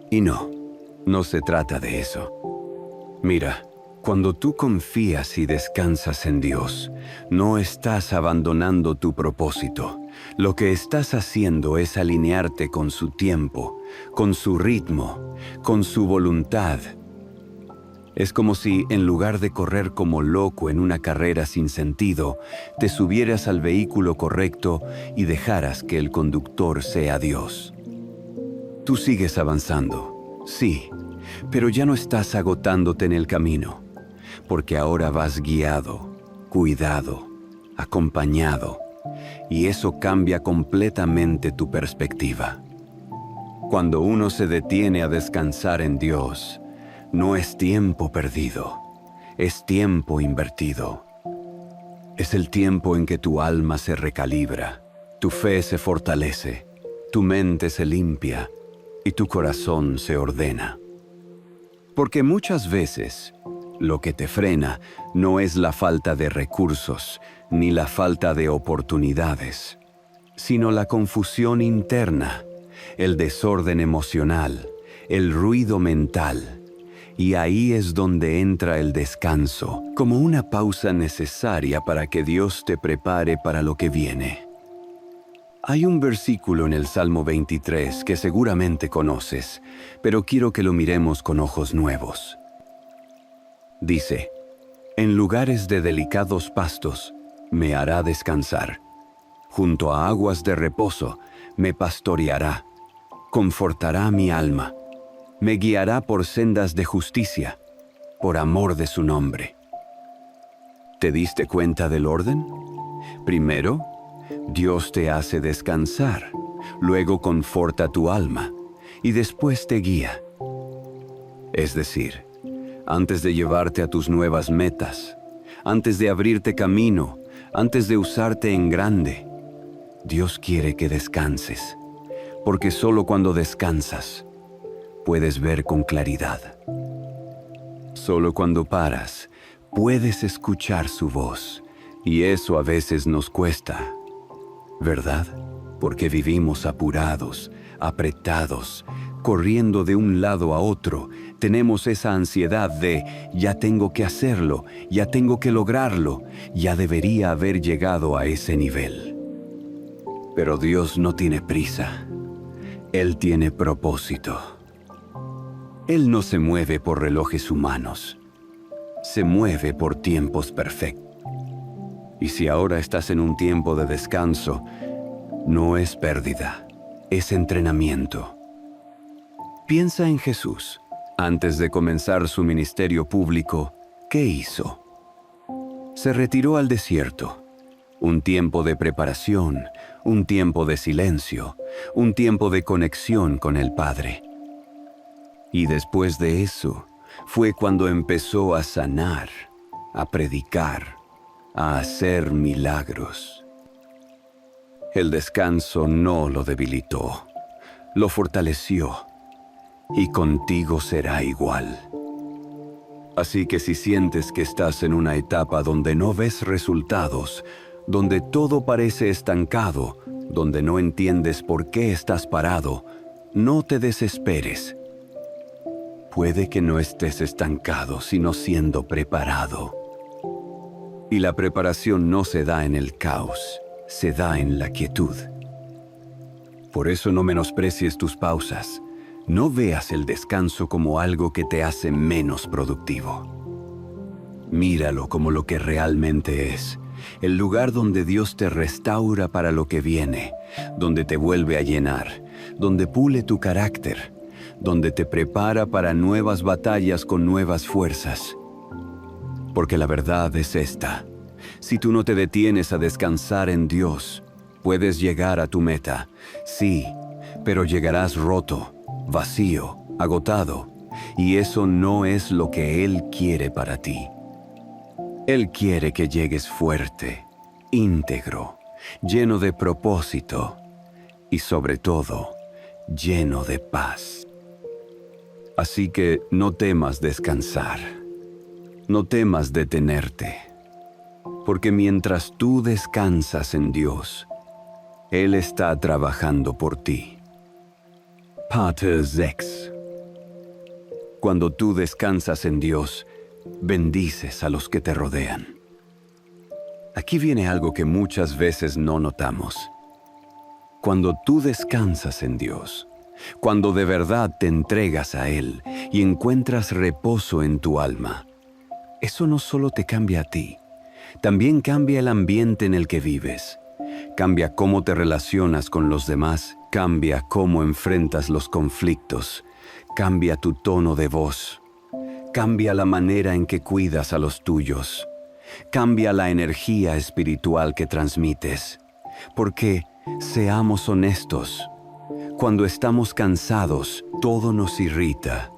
A: Y no se trata de eso. Mira, Cuando tú confías y descansas en Dios, no estás abandonando tu propósito. Lo que estás haciendo es alinearte con su tiempo, con su ritmo, con su voluntad. Es como si, en lugar de correr como loco en una carrera sin sentido, te subieras al vehículo correcto y dejaras que el conductor sea Dios. Tú sigues avanzando, sí, pero ya no estás agotándote en el camino, porque ahora vas guiado, cuidado, acompañado, y eso cambia completamente tu perspectiva. Cuando uno se detiene a descansar en Dios, no es tiempo perdido, es tiempo invertido. Es el tiempo en que tu alma se recalibra, tu fe se fortalece, tu mente se limpia y tu corazón se ordena. Porque muchas veces lo que te frena no es la falta de recursos ni la falta de oportunidades, sino la confusión interna, el desorden emocional, el ruido mental. Y ahí es donde entra el descanso, como una pausa necesaria para que Dios te prepare para lo que viene. Hay un versículo en el Salmo 23 que seguramente conoces, pero quiero que lo miremos con ojos nuevos. Dice: «En lugares de delicados pastos me hará descansar. Junto a aguas de reposo me pastoreará, confortará mi alma. Me guiará por sendas de justicia, por amor de su nombre». ¿Te diste cuenta del orden? Primero, Dios te hace descansar, luego conforta tu alma y después te guía. Es decir, antes de llevarte a tus nuevas metas, antes de abrirte camino, antes de usarte en grande, Dios quiere que descanses, porque solo cuando descansas, puedes ver con claridad. Solo cuando paras, puedes escuchar su voz, y eso a veces nos cuesta, ¿verdad? Porque vivimos apurados, apretados, corriendo de un lado a otro. Tenemos esa ansiedad de ya tengo que hacerlo, ya tengo que lograrlo, ya debería haber llegado a ese nivel. Pero Dios no tiene prisa. Él tiene propósito. Él no se mueve por relojes humanos, se mueve por tiempos perfectos. Y si ahora estás en un tiempo de descanso, no es pérdida, es entrenamiento. Piensa en Jesús. Antes de comenzar su ministerio público, ¿qué hizo? Se retiró al desierto. Un tiempo de preparación, un tiempo de silencio, un tiempo de conexión con el Padre. Y después de eso, fue cuando empezó a sanar, a predicar, a hacer milagros. El descanso no lo debilitó, lo fortaleció, y contigo será igual. Así que si sientes que estás en una etapa donde no ves resultados, donde todo parece estancado, donde no entiendes por qué estás parado, no te desesperes. Puede que no estés estancado, sino siendo preparado. Y la preparación no se da en el caos, se da en la quietud. Por eso no menosprecies tus pausas. No veas el descanso como algo que te hace menos productivo. Míralo como lo que realmente es, el lugar donde Dios te restaura para lo que viene, donde te vuelve a llenar, donde pule tu carácter, donde te prepara para nuevas batallas con nuevas fuerzas. Porque la verdad es esta: si tú no te detienes a descansar en Dios, puedes llegar a tu meta, sí, pero llegarás roto, vacío, agotado, y eso no es lo que Él quiere para ti. Él quiere que llegues fuerte, íntegro, lleno de propósito y sobre todo, lleno de paz. Así que no temas descansar, no temas detenerte, porque mientras tú descansas en Dios, Él está trabajando por ti. Pater 6. Cuando tú descansas en Dios, bendices a los que te rodean. Aquí viene algo que muchas veces no notamos. Cuando tú descansas en Dios, cuando de verdad te entregas a Él y encuentras reposo en tu alma, eso no solo te cambia a ti, también cambia el ambiente en el que vives. Cambia cómo te relacionas con los demás, cambia cómo enfrentas los conflictos, cambia tu tono de voz, cambia la manera en que cuidas a los tuyos, cambia la energía espiritual que transmites. Porque, seamos honestos, cuando estamos cansados, todo nos irrita.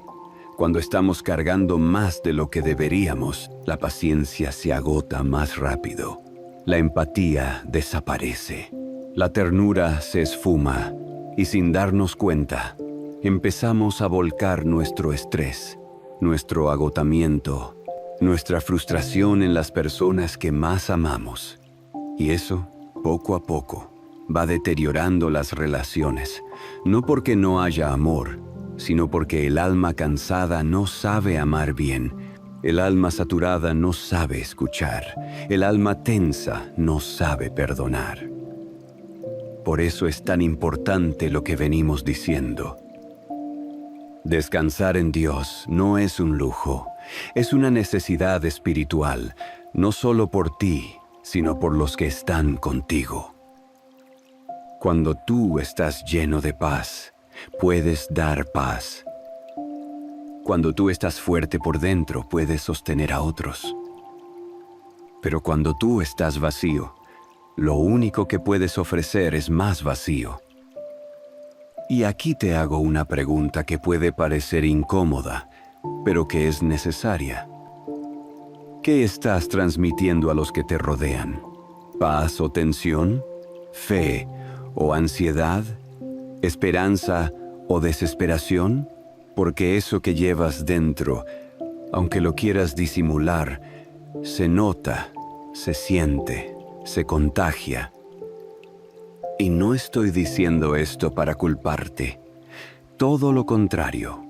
A: Cuando estamos cargando más de lo que deberíamos, la paciencia se agota más rápido. La empatía desaparece. La ternura se esfuma y sin darnos cuenta, empezamos a volcar nuestro estrés, nuestro agotamiento, nuestra frustración en las personas que más amamos. Y eso, poco a poco, va deteriorando las relaciones, no porque no haya amor, sino porque el alma cansada no sabe amar bien, el alma saturada no sabe escuchar, el alma tensa no sabe perdonar. Por eso es tan importante lo que venimos diciendo. Descansar en Dios no es un lujo, es una necesidad espiritual, no solo por ti, sino por los que están contigo. Cuando tú estás lleno de paz, puedes dar paz. Cuando tú estás fuerte por dentro, puedes sostener a otros. Pero cuando tú estás vacío, lo único que puedes ofrecer es más vacío. Y aquí te hago una pregunta que puede parecer incómoda, pero que es necesaria. ¿Qué estás transmitiendo a los que te rodean? ¿Paz o tensión? ¿Fe o ansiedad? ¿Esperanza o desesperación? Porque eso que llevas dentro, aunque lo quieras disimular, se nota, se siente, se contagia. Y no estoy diciendo esto para culparte, todo lo contrario.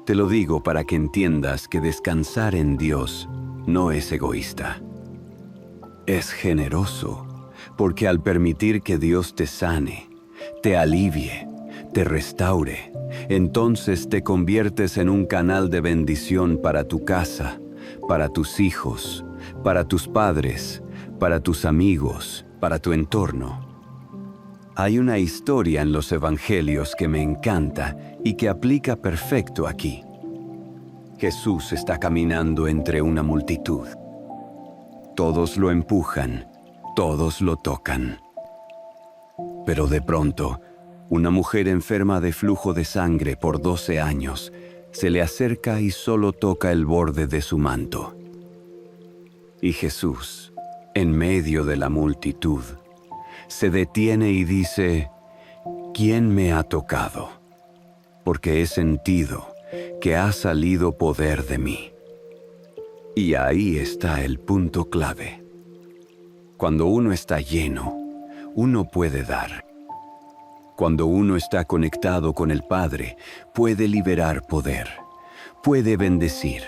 A: Te lo digo para que entiendas que descansar en Dios no es egoísta. Es generoso, porque al permitir que Dios te sane, te alivie, te restaure, entonces te conviertes en un canal de bendición para tu casa, para tus hijos, para tus padres, para tus amigos, para tu entorno. Hay una historia en los evangelios que me encanta y que aplica perfecto aquí. Jesús está caminando entre una multitud. Todos lo empujan, todos lo tocan. Pero de pronto, una mujer enferma de flujo de sangre por 12 años se le acerca y solo toca el borde de su manto. Y Jesús, en medio de la multitud, se detiene y dice: ¿Quién me ha tocado? Porque he sentido que ha salido poder de mí. Y ahí está el punto clave. Cuando uno está lleno, uno puede dar. Cuando uno está conectado con el Padre, puede liberar poder, puede bendecir,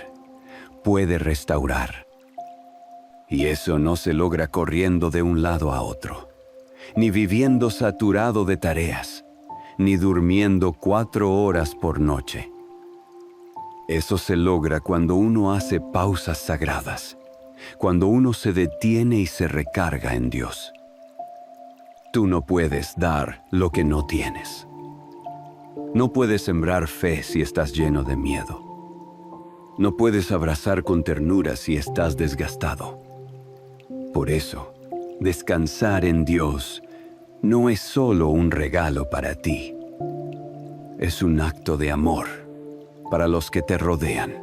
A: puede restaurar. Y eso no se logra corriendo de un lado a otro, ni viviendo saturado de tareas, ni durmiendo 4 horas por noche. Eso se logra cuando uno hace pausas sagradas, cuando uno se detiene y se recarga en Dios. Tú no puedes dar lo que no tienes. No puedes sembrar fe si estás lleno de miedo. No puedes abrazar con ternura si estás desgastado. Por eso, descansar en Dios no es solo un regalo para ti. Es un acto de amor para los que te rodean.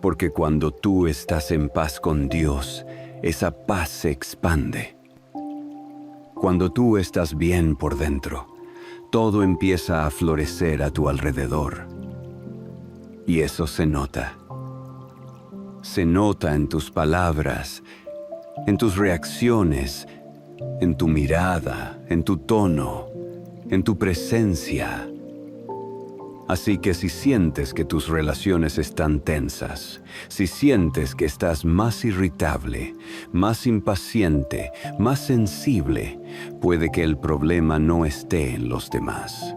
A: Porque cuando tú estás en paz con Dios, esa paz se expande. Cuando tú estás bien por dentro, todo empieza a florecer a tu alrededor. Y eso se nota. Se nota en tus palabras, en tus reacciones, en tu mirada, en tu tono, en tu presencia. Así que si sientes que tus relaciones están tensas, si sientes que estás más irritable, más impaciente, más sensible, puede que el problema no esté en los demás.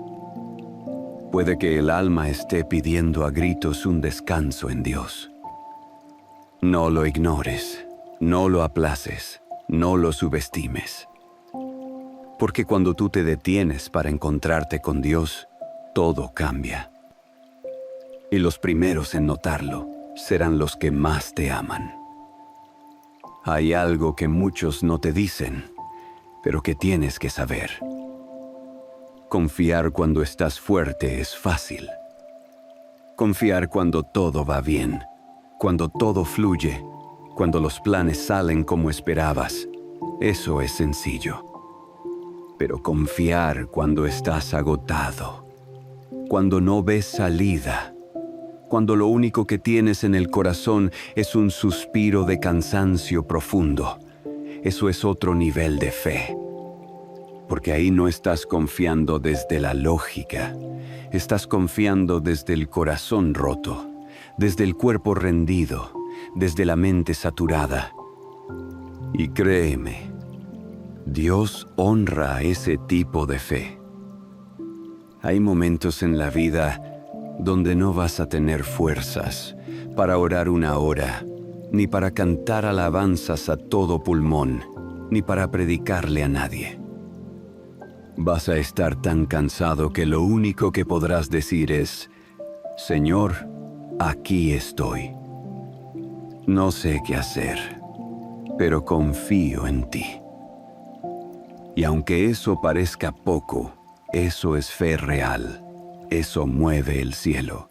A: Puede que el alma esté pidiendo a gritos un descanso en Dios. No lo ignores, no lo aplaces, no lo subestimes. Porque cuando tú te detienes para encontrarte con Dios, todo cambia. Y los primeros en notarlo serán los que más te aman. Hay algo que muchos no te dicen, pero que tienes que saber. Confiar cuando estás fuerte es fácil. Confiar cuando todo va bien, cuando todo fluye, cuando los planes salen como esperabas, eso es sencillo. Pero confiar cuando estás agotado, cuando no ves salida, cuando lo único que tienes en el corazón es un suspiro de cansancio profundo, eso es otro nivel de fe. Porque ahí no estás confiando desde la lógica, estás confiando desde el corazón roto, desde el cuerpo rendido, desde la mente saturada. Y créeme, Dios honra ese tipo de fe. Hay momentos en la vida donde no vas a tener fuerzas para orar una hora, ni para cantar alabanzas a todo pulmón, ni para predicarle a nadie. Vas a estar tan cansado que lo único que podrás decir es: Señor, aquí estoy. No sé qué hacer, pero confío en ti. Y aunque eso parezca poco, eso es fe real. Eso mueve el cielo.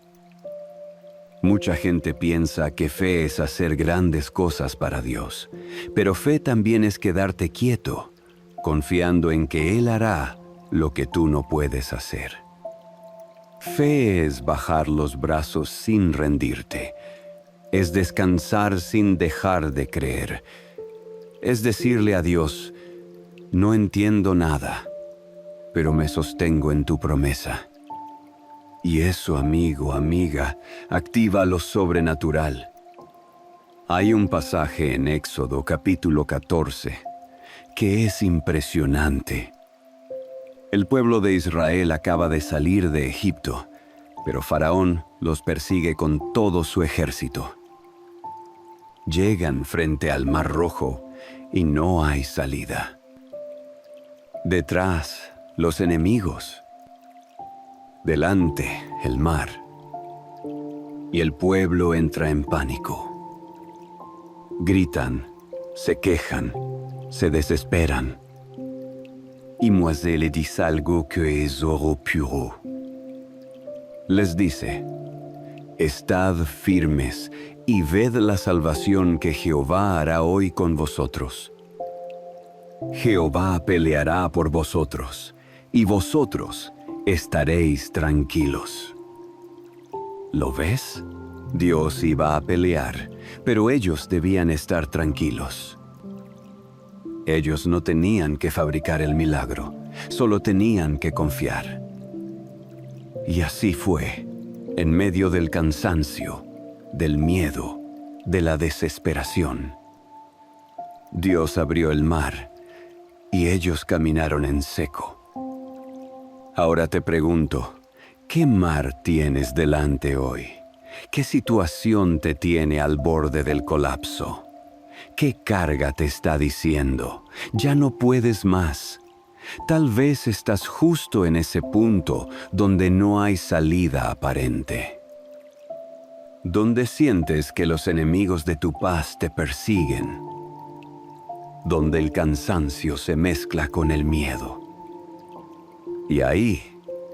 A: Mucha gente piensa que fe es hacer grandes cosas para Dios, pero fe también es quedarte quieto, confiando en que Él hará lo que tú no puedes hacer. Fe es bajar los brazos sin rendirte, es descansar sin dejar de creer, es decirle a Dios: no entiendo nada, pero me sostengo en tu promesa. Y eso, amigo, amiga, activa lo sobrenatural. Hay un pasaje en Éxodo capítulo 14 que es impresionante. El pueblo de Israel acaba de salir de Egipto, pero Faraón los persigue con todo su ejército. Llegan frente al Mar Rojo y no hay salida. Detrás, los enemigos. Delante, el mar. Y el pueblo entra en pánico. Gritan, se quejan, se desesperan. Y Moisés le dice algo que es oro puro. Les dice: estad firmes y ved la salvación que Jehová hará hoy con vosotros. Jehová peleará por vosotros, y vosotros estaréis tranquilos. ¿Lo ves? Dios iba a pelear, pero ellos debían estar tranquilos. Ellos no tenían que fabricar el milagro, solo tenían que confiar. Y así fue, en medio del cansancio, del miedo, de la desesperación. Dios abrió el mar y ellos caminaron en seco. Ahora te pregunto, ¿qué mar tienes delante hoy? ¿Qué situación te tiene al borde del colapso? ¿Qué carga te está diciendo? Ya no puedes más. Tal vez estás justo en ese punto donde no hay salida aparente. Donde sientes que los enemigos de tu paz te persiguen. Donde el cansancio se mezcla con el miedo. Y ahí,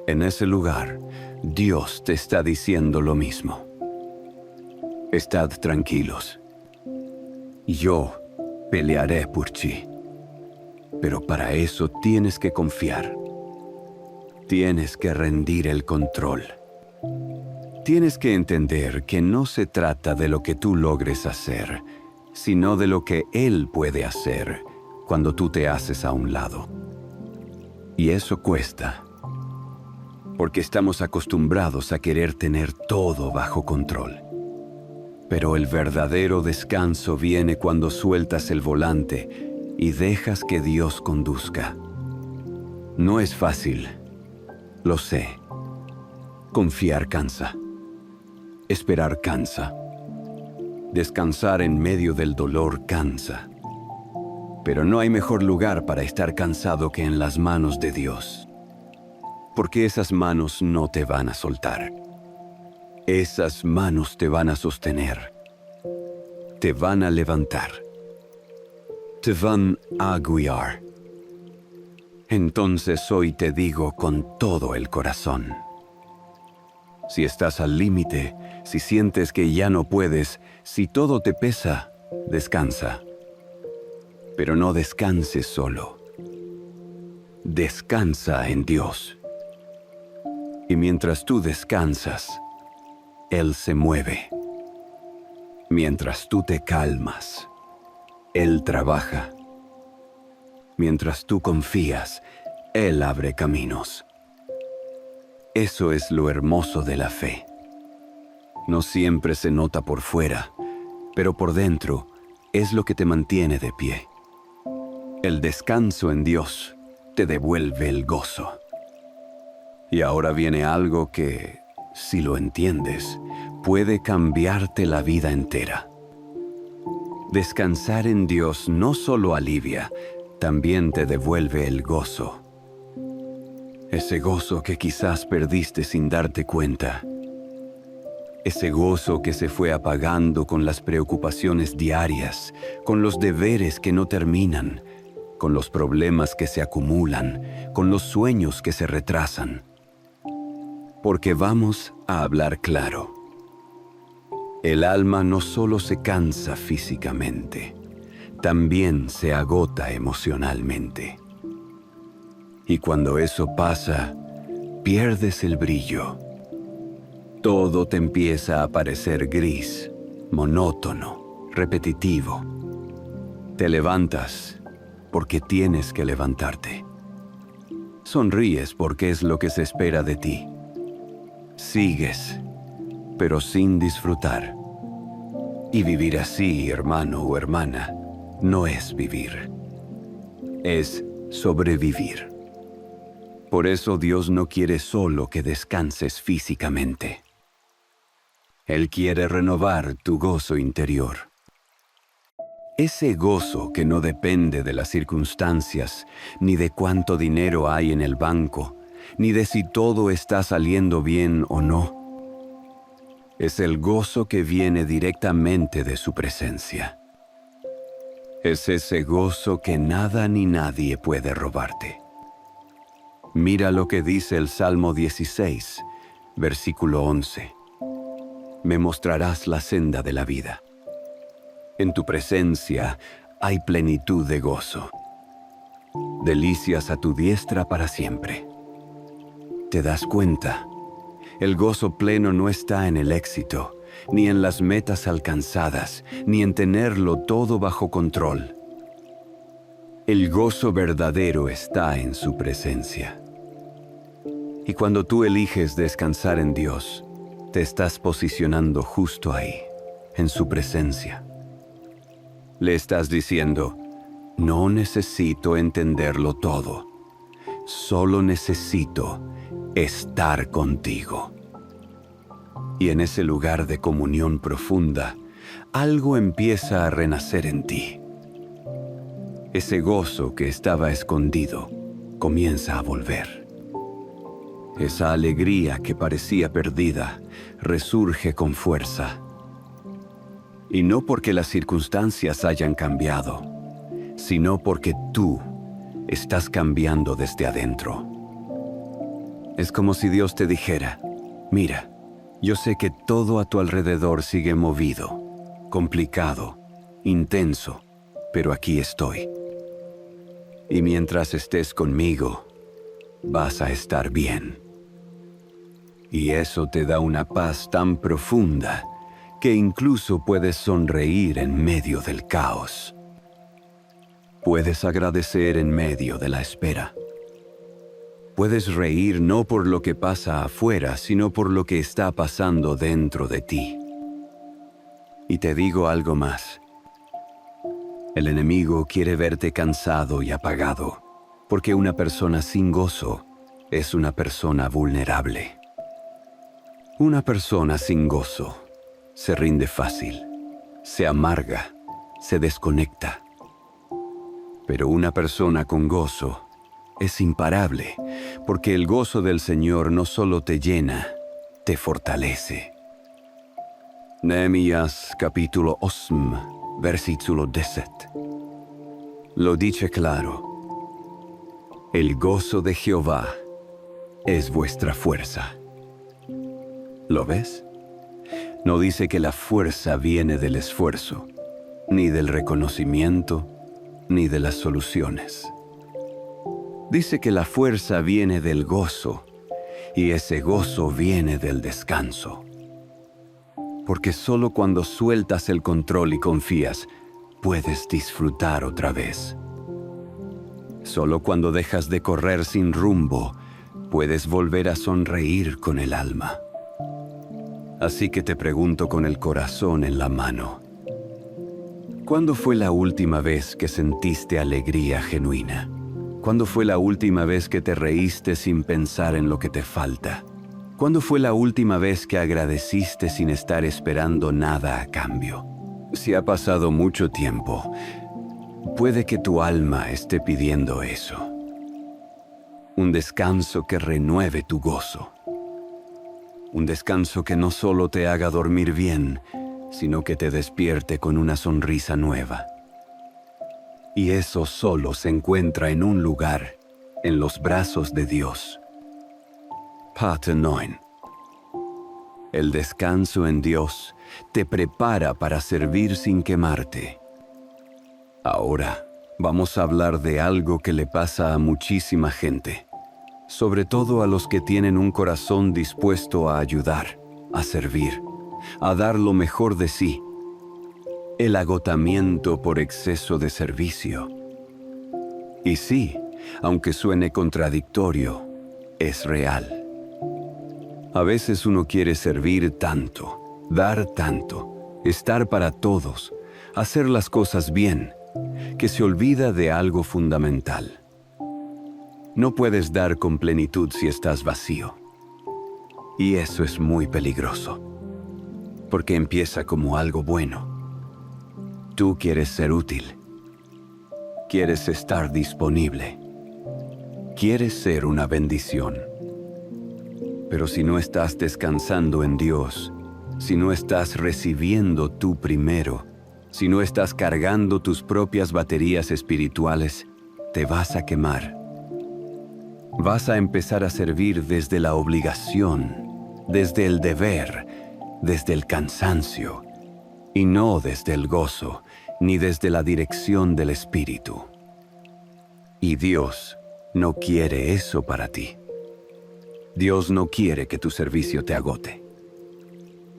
A: en ese lugar, Dios te está diciendo lo mismo. Estad tranquilos. Yo pelearé por ti. Pero para eso tienes que confiar. Tienes que rendir el control. Tienes que entender que no se trata de lo que tú logres hacer, sino de lo que Él puede hacer cuando tú te haces a un lado. Y eso cuesta. porque estamos acostumbrados a querer tener todo bajo control. Pero el verdadero descanso viene cuando sueltas el volante y dejas que Dios conduzca. No es fácil, lo sé. Confiar cansa. Esperar cansa. Descansar en medio del dolor cansa. Pero no hay mejor lugar para estar cansado que en las manos de Dios. Porque esas manos no te van a soltar. Esas manos te van a sostener. Te van a levantar. Te van a guiar. Entonces hoy te digo con todo el corazón. Si estás al límite, si sientes que ya no puedes, si todo te pesa, descansa. Pero no descanses solo. Descansa en Dios. Y mientras tú descansas, Él se mueve. Mientras tú te calmas, Él trabaja. Mientras tú confías, Él abre caminos. Eso es lo hermoso de la fe. No siempre se nota por fuera, pero por dentro es lo que te mantiene de pie. El descanso en Dios te devuelve el gozo. Y ahora viene algo que, si lo entiendes, puede cambiarte la vida entera. Descansar en Dios no solo alivia, también te devuelve el gozo. Ese gozo que quizás perdiste sin darte cuenta. Ese gozo que se fue apagando con las preocupaciones diarias, con los deberes que no terminan, con los problemas que se acumulan, con los sueños que se retrasan. Porque vamos a hablar claro. El alma no solo se cansa físicamente, también se agota emocionalmente. Y cuando eso pasa, pierdes el brillo. Todo te empieza a parecer gris, monótono, repetitivo. Te levantas porque tienes que levantarte. Sonríes porque es lo que se espera de ti. Sigues, pero sin disfrutar. Y vivir así, hermano o hermana, no es vivir. Es sobrevivir. Por eso Dios no quiere solo que descanses físicamente. Él quiere renovar tu gozo interior. Ese gozo que no depende de las circunstancias, ni de cuánto dinero hay en el banco, ni de si todo está saliendo bien o no. Es el gozo que viene directamente de su presencia. Es ese gozo que nada ni nadie puede robarte. Mira lo que dice el Salmo 16, versículo 11. Me mostrarás la senda de la vida. En tu presencia hay plenitud de gozo. Delicias a tu diestra para siempre. ¿Te das cuenta? El gozo pleno no está en el éxito, ni en las metas alcanzadas, ni en tenerlo todo bajo control. El gozo verdadero está en su presencia. Y cuando tú eliges descansar en Dios, te estás posicionando justo ahí, en su presencia. Le estás diciendo, no necesito entenderlo todo, solo necesito estar contigo. Y en ese lugar de comunión profunda, algo empieza a renacer en ti. Ese gozo que estaba escondido comienza a volver. Esa alegría que parecía perdida resurge con fuerza. Y no porque las circunstancias hayan cambiado, sino porque tú estás cambiando desde adentro. Es como si Dios te dijera, mira, yo sé que todo a tu alrededor sigue movido, complicado, intenso, pero aquí estoy. Y mientras estés conmigo, vas a estar bien. Y eso te da una paz tan profunda que incluso puedes sonreír en medio del caos. Puedes agradecer en medio de la espera. Puedes reír no por lo que pasa afuera, sino por lo que está pasando dentro de ti. Y te digo algo más. El enemigo quiere verte cansado y apagado, porque una persona sin gozo es una persona vulnerable. Una persona sin gozo se rinde fácil, se amarga, se desconecta. Pero una persona con gozo es imparable, porque el gozo del Señor no solo te llena, te fortalece. Nehemías capítulo 8, versículo 17. Lo dice claro. El gozo de Jehová es vuestra fuerza. ¿Lo ves? No dice que la fuerza viene del esfuerzo, ni del reconocimiento, ni de las soluciones. Dice que la fuerza viene del gozo, y ese gozo viene del descanso. Porque solo cuando sueltas el control y confías, puedes disfrutar otra vez. Solo cuando dejas de correr sin rumbo, puedes volver a sonreír con el alma. Así que te pregunto con el corazón en la mano. ¿Cuándo fue la última vez que sentiste alegría genuina? ¿Cuándo fue la última vez que te reíste sin pensar en lo que te falta? ¿Cuándo fue la última vez que agradeciste sin estar esperando nada a cambio? Si ha pasado mucho tiempo, puede que tu alma esté pidiendo eso. Un descanso que renueve tu gozo. Un descanso que no solo te haga dormir bien, sino que te despierte con una sonrisa nueva. Y eso solo se encuentra en un lugar, en los brazos de Dios. Pater 9. El descanso en Dios te prepara para servir sin quemarte. Ahora vamos a hablar de algo que le pasa a muchísima gente, sobre todo a los que tienen un corazón dispuesto a ayudar, a servir, a dar lo mejor de sí. El agotamiento por exceso de servicio. Y sí, aunque suene contradictorio, es real. A veces uno quiere servir tanto, dar tanto, estar para todos, hacer las cosas bien, que se olvida de algo fundamental. No puedes dar con plenitud si estás vacío. Y eso es muy peligroso, porque empieza como algo bueno. Tú quieres ser útil. Quieres estar disponible. Quieres ser una bendición. Pero si no estás descansando en Dios, si no estás recibiendo tú primero, si no estás cargando tus propias baterías espirituales, te vas a quemar. Vas a empezar a servir desde la obligación, desde el deber, desde el cansancio, y no desde el gozo, ni desde la dirección del Espíritu. Y Dios no quiere eso para ti. Dios no quiere que tu servicio te agote.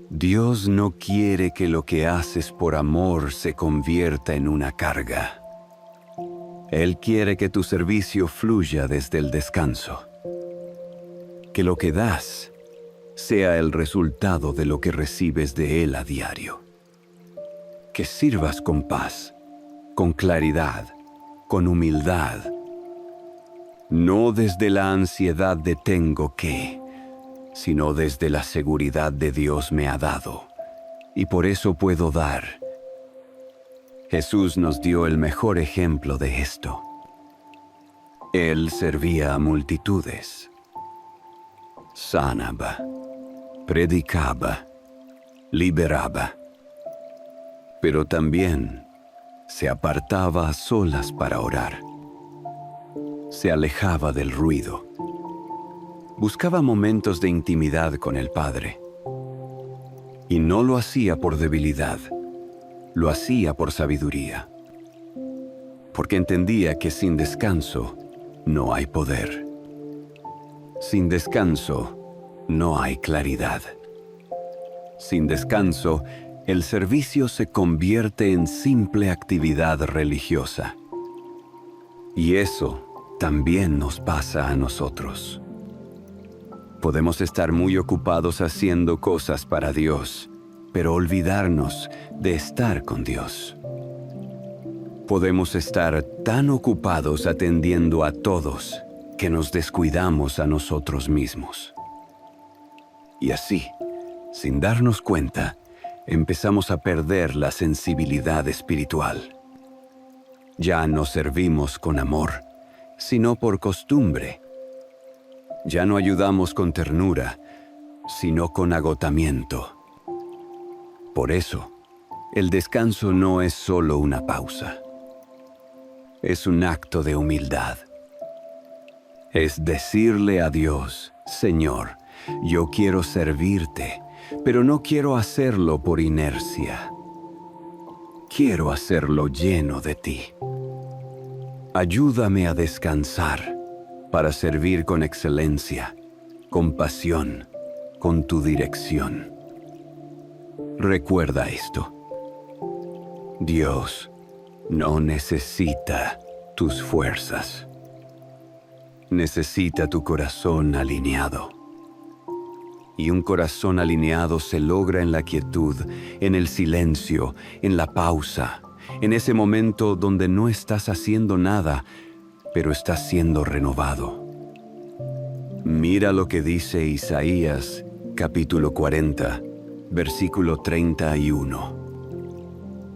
A: Dios no quiere que lo que haces por amor se convierta en una carga. Él quiere que tu servicio fluya desde el descanso. Que lo que das sea el resultado de lo que recibes de Él a diario. Que sirvas con paz, con claridad, con humildad. No desde la ansiedad de tengo que, sino desde la seguridad de Dios me ha dado, y por eso puedo dar. Jesús nos dio el mejor ejemplo de esto. Él servía a multitudes. Sanaba, predicaba, liberaba. Pero también se apartaba a solas para orar. Se alejaba del ruido. Buscaba momentos de intimidad con el Padre. Y no lo hacía por debilidad, lo hacía por sabiduría. Porque entendía que sin descanso no hay poder. Sin descanso no hay claridad. Sin descanso, el servicio se convierte en simple actividad religiosa. Y eso también nos pasa a nosotros. Podemos estar muy ocupados haciendo cosas para Dios, pero olvidarnos de estar con Dios. Podemos estar tan ocupados atendiendo a todos que nos descuidamos a nosotros mismos. Y así, sin darnos cuenta, empezamos a perder la sensibilidad espiritual. Ya no servimos con amor, sino por costumbre. Ya no ayudamos con ternura, sino con agotamiento. Por eso, el descanso no es solo una pausa. Es un acto de humildad. Es decirle a Dios: Señor, yo quiero servirte, pero no quiero hacerlo por inercia. Quiero hacerlo lleno de ti. Ayúdame a descansar para servir con excelencia, con pasión, con tu dirección. Recuerda esto: Dios no necesita tus fuerzas. Necesita tu corazón alineado. Y un corazón alineado se logra en la quietud, en el silencio, en la pausa, en ese momento donde no estás haciendo nada, pero estás siendo renovado. Mira lo que dice Isaías, capítulo 40, versículo 31.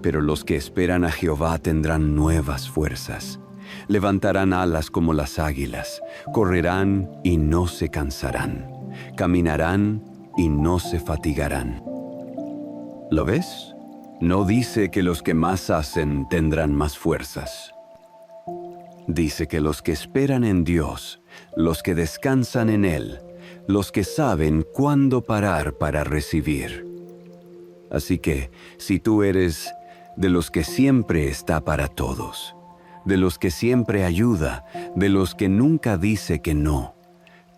A: Pero los que esperan a Jehová tendrán nuevas fuerzas. Levantarán alas como las águilas, correrán y no se cansarán, caminarán y no se fatigarán. ¿Lo ves? No dice que los que más hacen tendrán más fuerzas. Dice que los que esperan en Dios, los que descansan en Él, los que saben cuándo parar para recibir. Así que, si tú eres de los que siempre está para todos, de los que siempre ayuda, de los que nunca dice que no,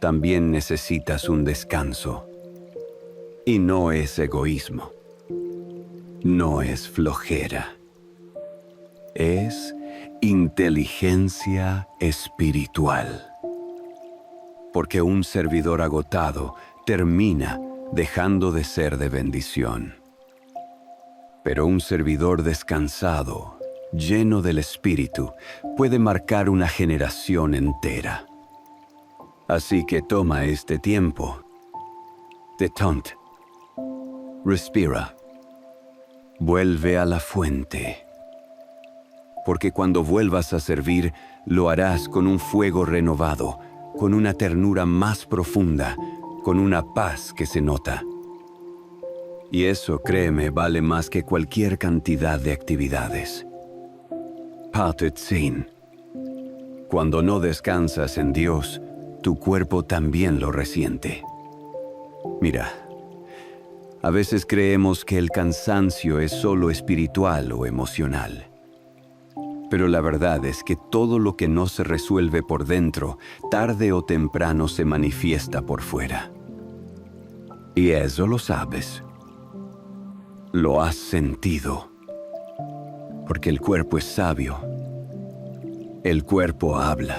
A: también necesitas un descanso. Y no es egoísmo, no es flojera, es inteligencia espiritual. Porque un servidor agotado termina dejando de ser de bendición. Pero un servidor descansado, lleno del Espíritu, puede marcar una generación entera. Así que toma este tiempo. Detente. Respira. Vuelve a la fuente. Porque cuando vuelvas a servir, lo harás con un fuego renovado, con una ternura más profunda, con una paz que se nota. Y eso, créeme, vale más que cualquier cantidad de actividades. Patet Sin. Cuando no descansas en Dios, tu cuerpo también lo resiente. Mira, a veces creemos que el cansancio es solo espiritual o emocional. Pero la verdad es que todo lo que no se resuelve por dentro, tarde o temprano se manifiesta por fuera. Y eso lo sabes. Lo has sentido. Porque el cuerpo es sabio. El cuerpo habla.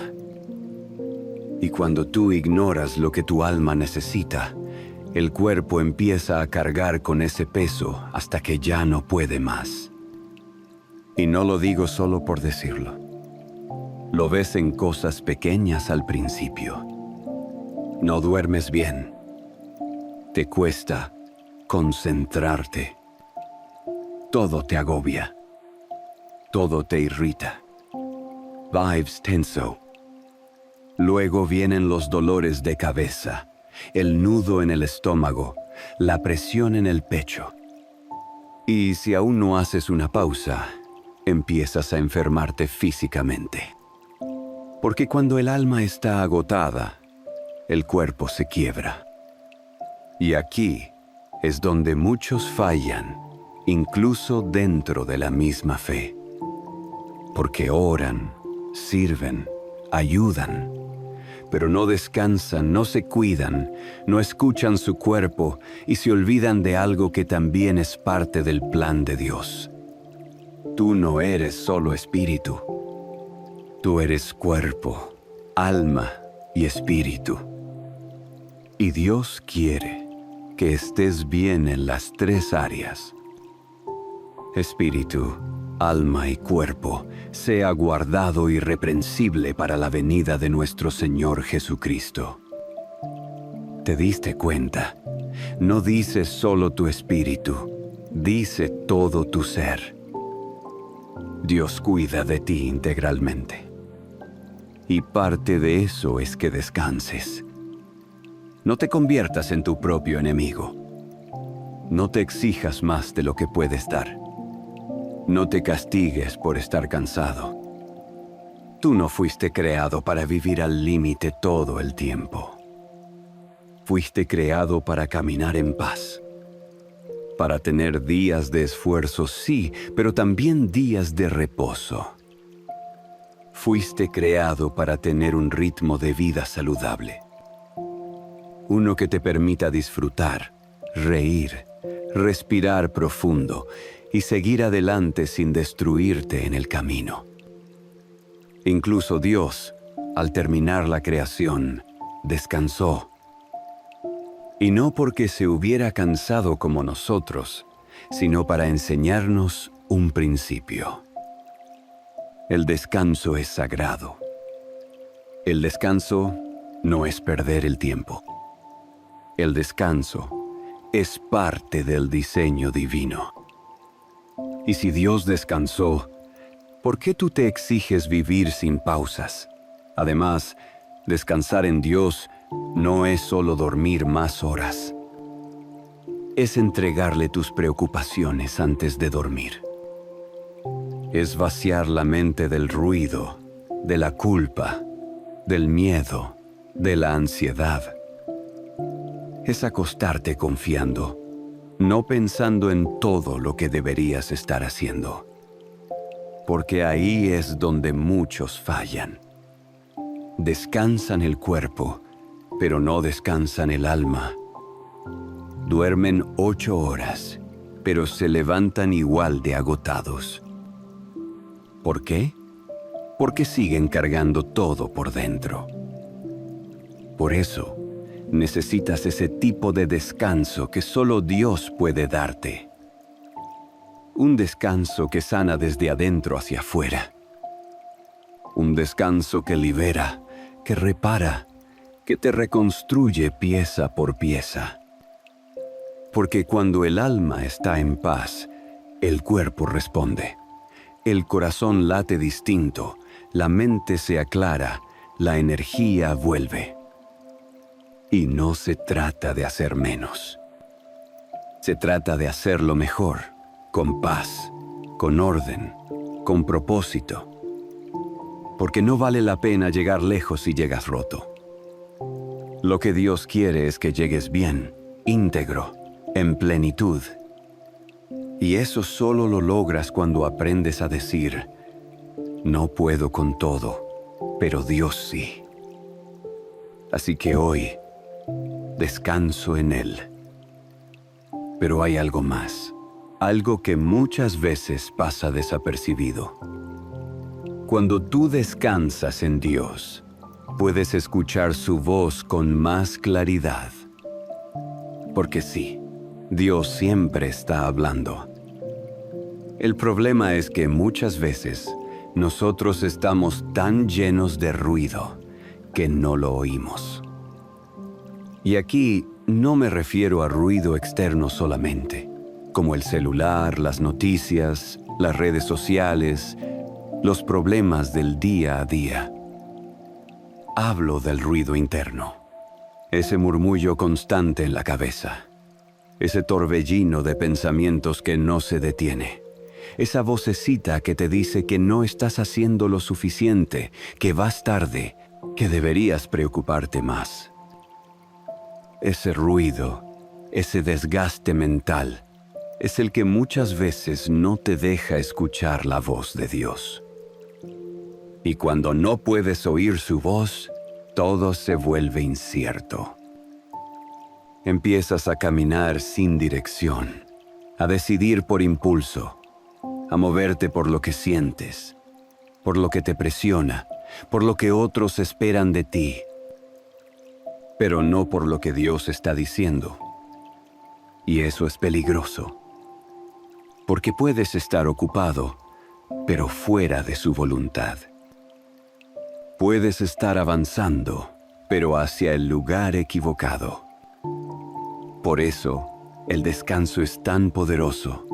A: Y cuando tú ignoras lo que tu alma necesita, el cuerpo empieza a cargar con ese peso hasta que ya no puede más. Y no lo digo solo por decirlo. Lo ves en cosas pequeñas al principio. No duermes bien. Te cuesta concentrarte. Todo te agobia. Todo te irrita. Vibes tenso. Luego vienen los dolores de cabeza, el nudo en el estómago, la presión en el pecho. Y si aún no haces una pausa, empiezas a enfermarte físicamente. Porque cuando el alma está agotada, el cuerpo se quiebra. Y aquí es donde muchos fallan, incluso dentro de la misma fe. Porque oran, sirven, ayudan, pero no descansan, no se cuidan, no escuchan su cuerpo y se olvidan de algo que también es parte del plan de Dios. Tú no eres solo espíritu, tú eres cuerpo, alma y espíritu. Y Dios quiere que estés bien en las tres áreas. Espíritu, alma y cuerpo sea guardado irreprensible para la venida de nuestro Señor Jesucristo. ¿Te diste cuenta? No dice solo tu espíritu, dice todo tu ser. Dios cuida de ti integralmente. Y parte de eso es que descanses. No te conviertas en tu propio enemigo. No te exijas más de lo que puedes dar. No te castigues por estar cansado. Tú no fuiste creado para vivir al límite todo el tiempo. Fuiste creado para caminar en paz. Para tener días de esfuerzo, sí, pero también días de reposo. Fuiste creado para tener un ritmo de vida saludable. Uno que te permita disfrutar, reír, respirar profundo y seguir adelante sin destruirte en el camino. Incluso Dios, al terminar la creación, descansó. Y no porque se hubiera cansado como nosotros, sino para enseñarnos un principio. El descanso es sagrado. El descanso no es perder el tiempo. El descanso es parte del diseño divino. Y si Dios descansó, ¿por qué tú te exiges vivir sin pausas? Además, descansar en Dios no es solo dormir más horas. Es entregarle tus preocupaciones antes de dormir. Es vaciar la mente del ruido, de la culpa, del miedo, de la ansiedad. Es acostarte confiando, no pensando en todo lo que deberías estar haciendo. Porque ahí es donde muchos fallan. Descansan el cuerpo, pero no descansan el alma. Duermen 8 horas, pero se levantan igual de agotados. ¿Por qué? Porque siguen cargando todo por dentro. Por eso, necesitas ese tipo de descanso que solo Dios puede darte. Un descanso que sana desde adentro hacia afuera. Un descanso que libera, que repara, que te reconstruye pieza por pieza. Porque cuando el alma está en paz, el cuerpo responde. El corazón late distinto, la mente se aclara, la energía vuelve. Y no se trata de hacer menos. Se trata de hacerlo mejor, con paz, con orden, con propósito. Porque no vale la pena llegar lejos si llegas roto. Lo que Dios quiere es que llegues bien, íntegro, en plenitud. Y eso solo lo logras cuando aprendes a decir, no puedo con todo, pero Dios sí. Así que hoy, descanso en Él. Pero hay algo más, algo que muchas veces pasa desapercibido. Cuando tú descansas en Dios, puedes escuchar su voz con más claridad. Porque sí, Dios siempre está hablando. El problema es que muchas veces nosotros estamos tan llenos de ruido que no lo oímos. Y aquí no me refiero a ruido externo solamente, como el celular, las noticias, las redes sociales, los problemas del día a día. Hablo del ruido interno, ese murmullo constante en la cabeza, ese torbellino de pensamientos que no se detiene, esa vocecita que te dice que no estás haciendo lo suficiente, que vas tarde, que deberías preocuparte más. Ese ruido, ese desgaste mental, es el que muchas veces no te deja escuchar la voz de Dios. Y cuando no puedes oír su voz, todo se vuelve incierto. Empiezas a caminar sin dirección, a decidir por impulso, a moverte por lo que sientes, por lo que te presiona, por lo que otros esperan de ti, pero no por lo que Dios está diciendo. Y eso es peligroso, porque puedes estar ocupado, pero fuera de su voluntad. Puedes estar avanzando, pero hacia el lugar equivocado. Por eso, el descanso es tan poderoso,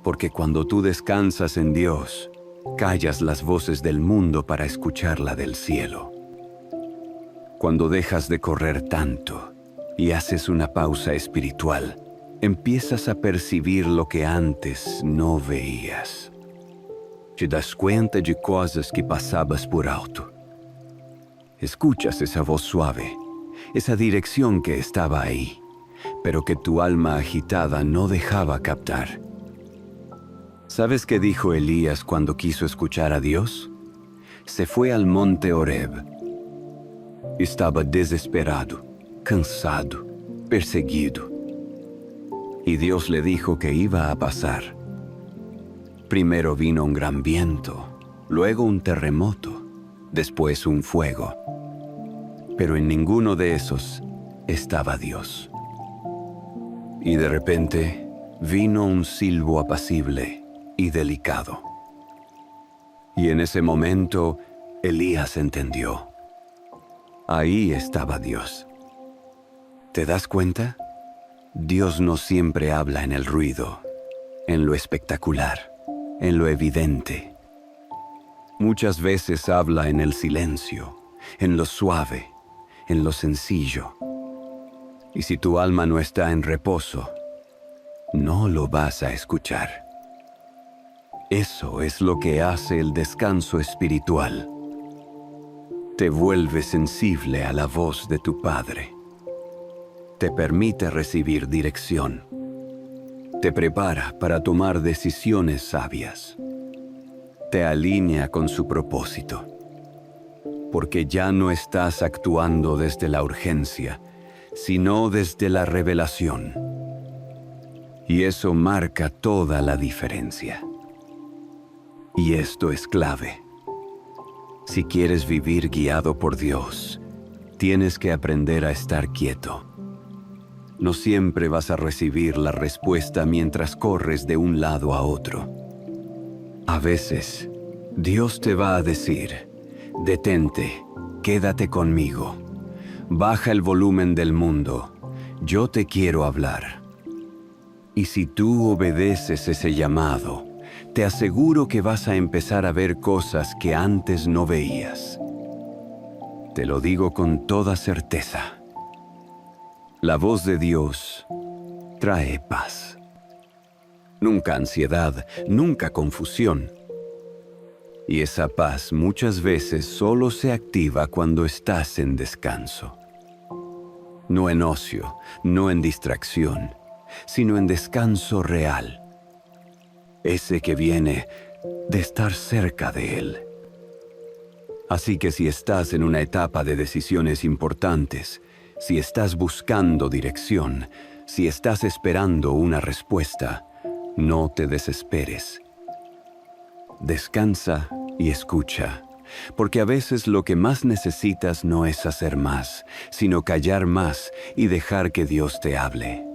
A: porque cuando tú descansas en Dios, callas las voces del mundo para escuchar la del cielo. Cuando dejas de correr tanto y haces una pausa espiritual, empiezas a percibir lo que antes no veías. Te das cuenta de cosas que pasabas por alto. Escuchas esa voz suave, esa dirección que estaba ahí, pero que tu alma agitada no dejaba captar. ¿Sabes qué dijo Elías cuando quiso escuchar a Dios? Se fue al monte Horeb. Estaba desesperado, cansado, perseguido. Y Dios le dijo que iba a pasar. Primero vino un gran viento, luego un terremoto, después un fuego. Pero en ninguno de esos estaba Dios. Y de repente vino un silbo apacible y delicado. Y en ese momento Elías entendió. Ahí estaba Dios. ¿Te das cuenta? Dios no siempre habla en el ruido, en lo espectacular, en lo evidente. Muchas veces habla en el silencio, en lo suave, en lo sencillo. Y si tu alma no está en reposo, no lo vas a escuchar. Eso es lo que hace el descanso espiritual. Te vuelve sensible a la voz de tu Padre. Te permite recibir dirección. Te prepara para tomar decisiones sabias. Te alinea con su propósito. Porque ya no estás actuando desde la urgencia, sino desde la revelación. Y eso marca toda la diferencia. Y esto es clave. Si quieres vivir guiado por Dios, tienes que aprender a estar quieto. No siempre vas a recibir la respuesta mientras corres de un lado a otro. A veces, Dios te va a decir: detente, quédate conmigo. Baja el volumen del mundo. Yo te quiero hablar. Y si tú obedeces ese llamado, te aseguro que vas a empezar a ver cosas que antes no veías. Te lo digo con toda certeza. La voz de Dios trae paz. Nunca ansiedad, nunca confusión. Y esa paz muchas veces solo se activa cuando estás en descanso. No en ocio, no en distracción, sino en descanso real. Ese que viene de estar cerca de Él. Así que si estás en una etapa de decisiones importantes, si estás buscando dirección, si estás esperando una respuesta, no te desesperes. Descansa y escucha, porque a veces lo que más necesitas no es hacer más, sino callar más y dejar que Dios te hable.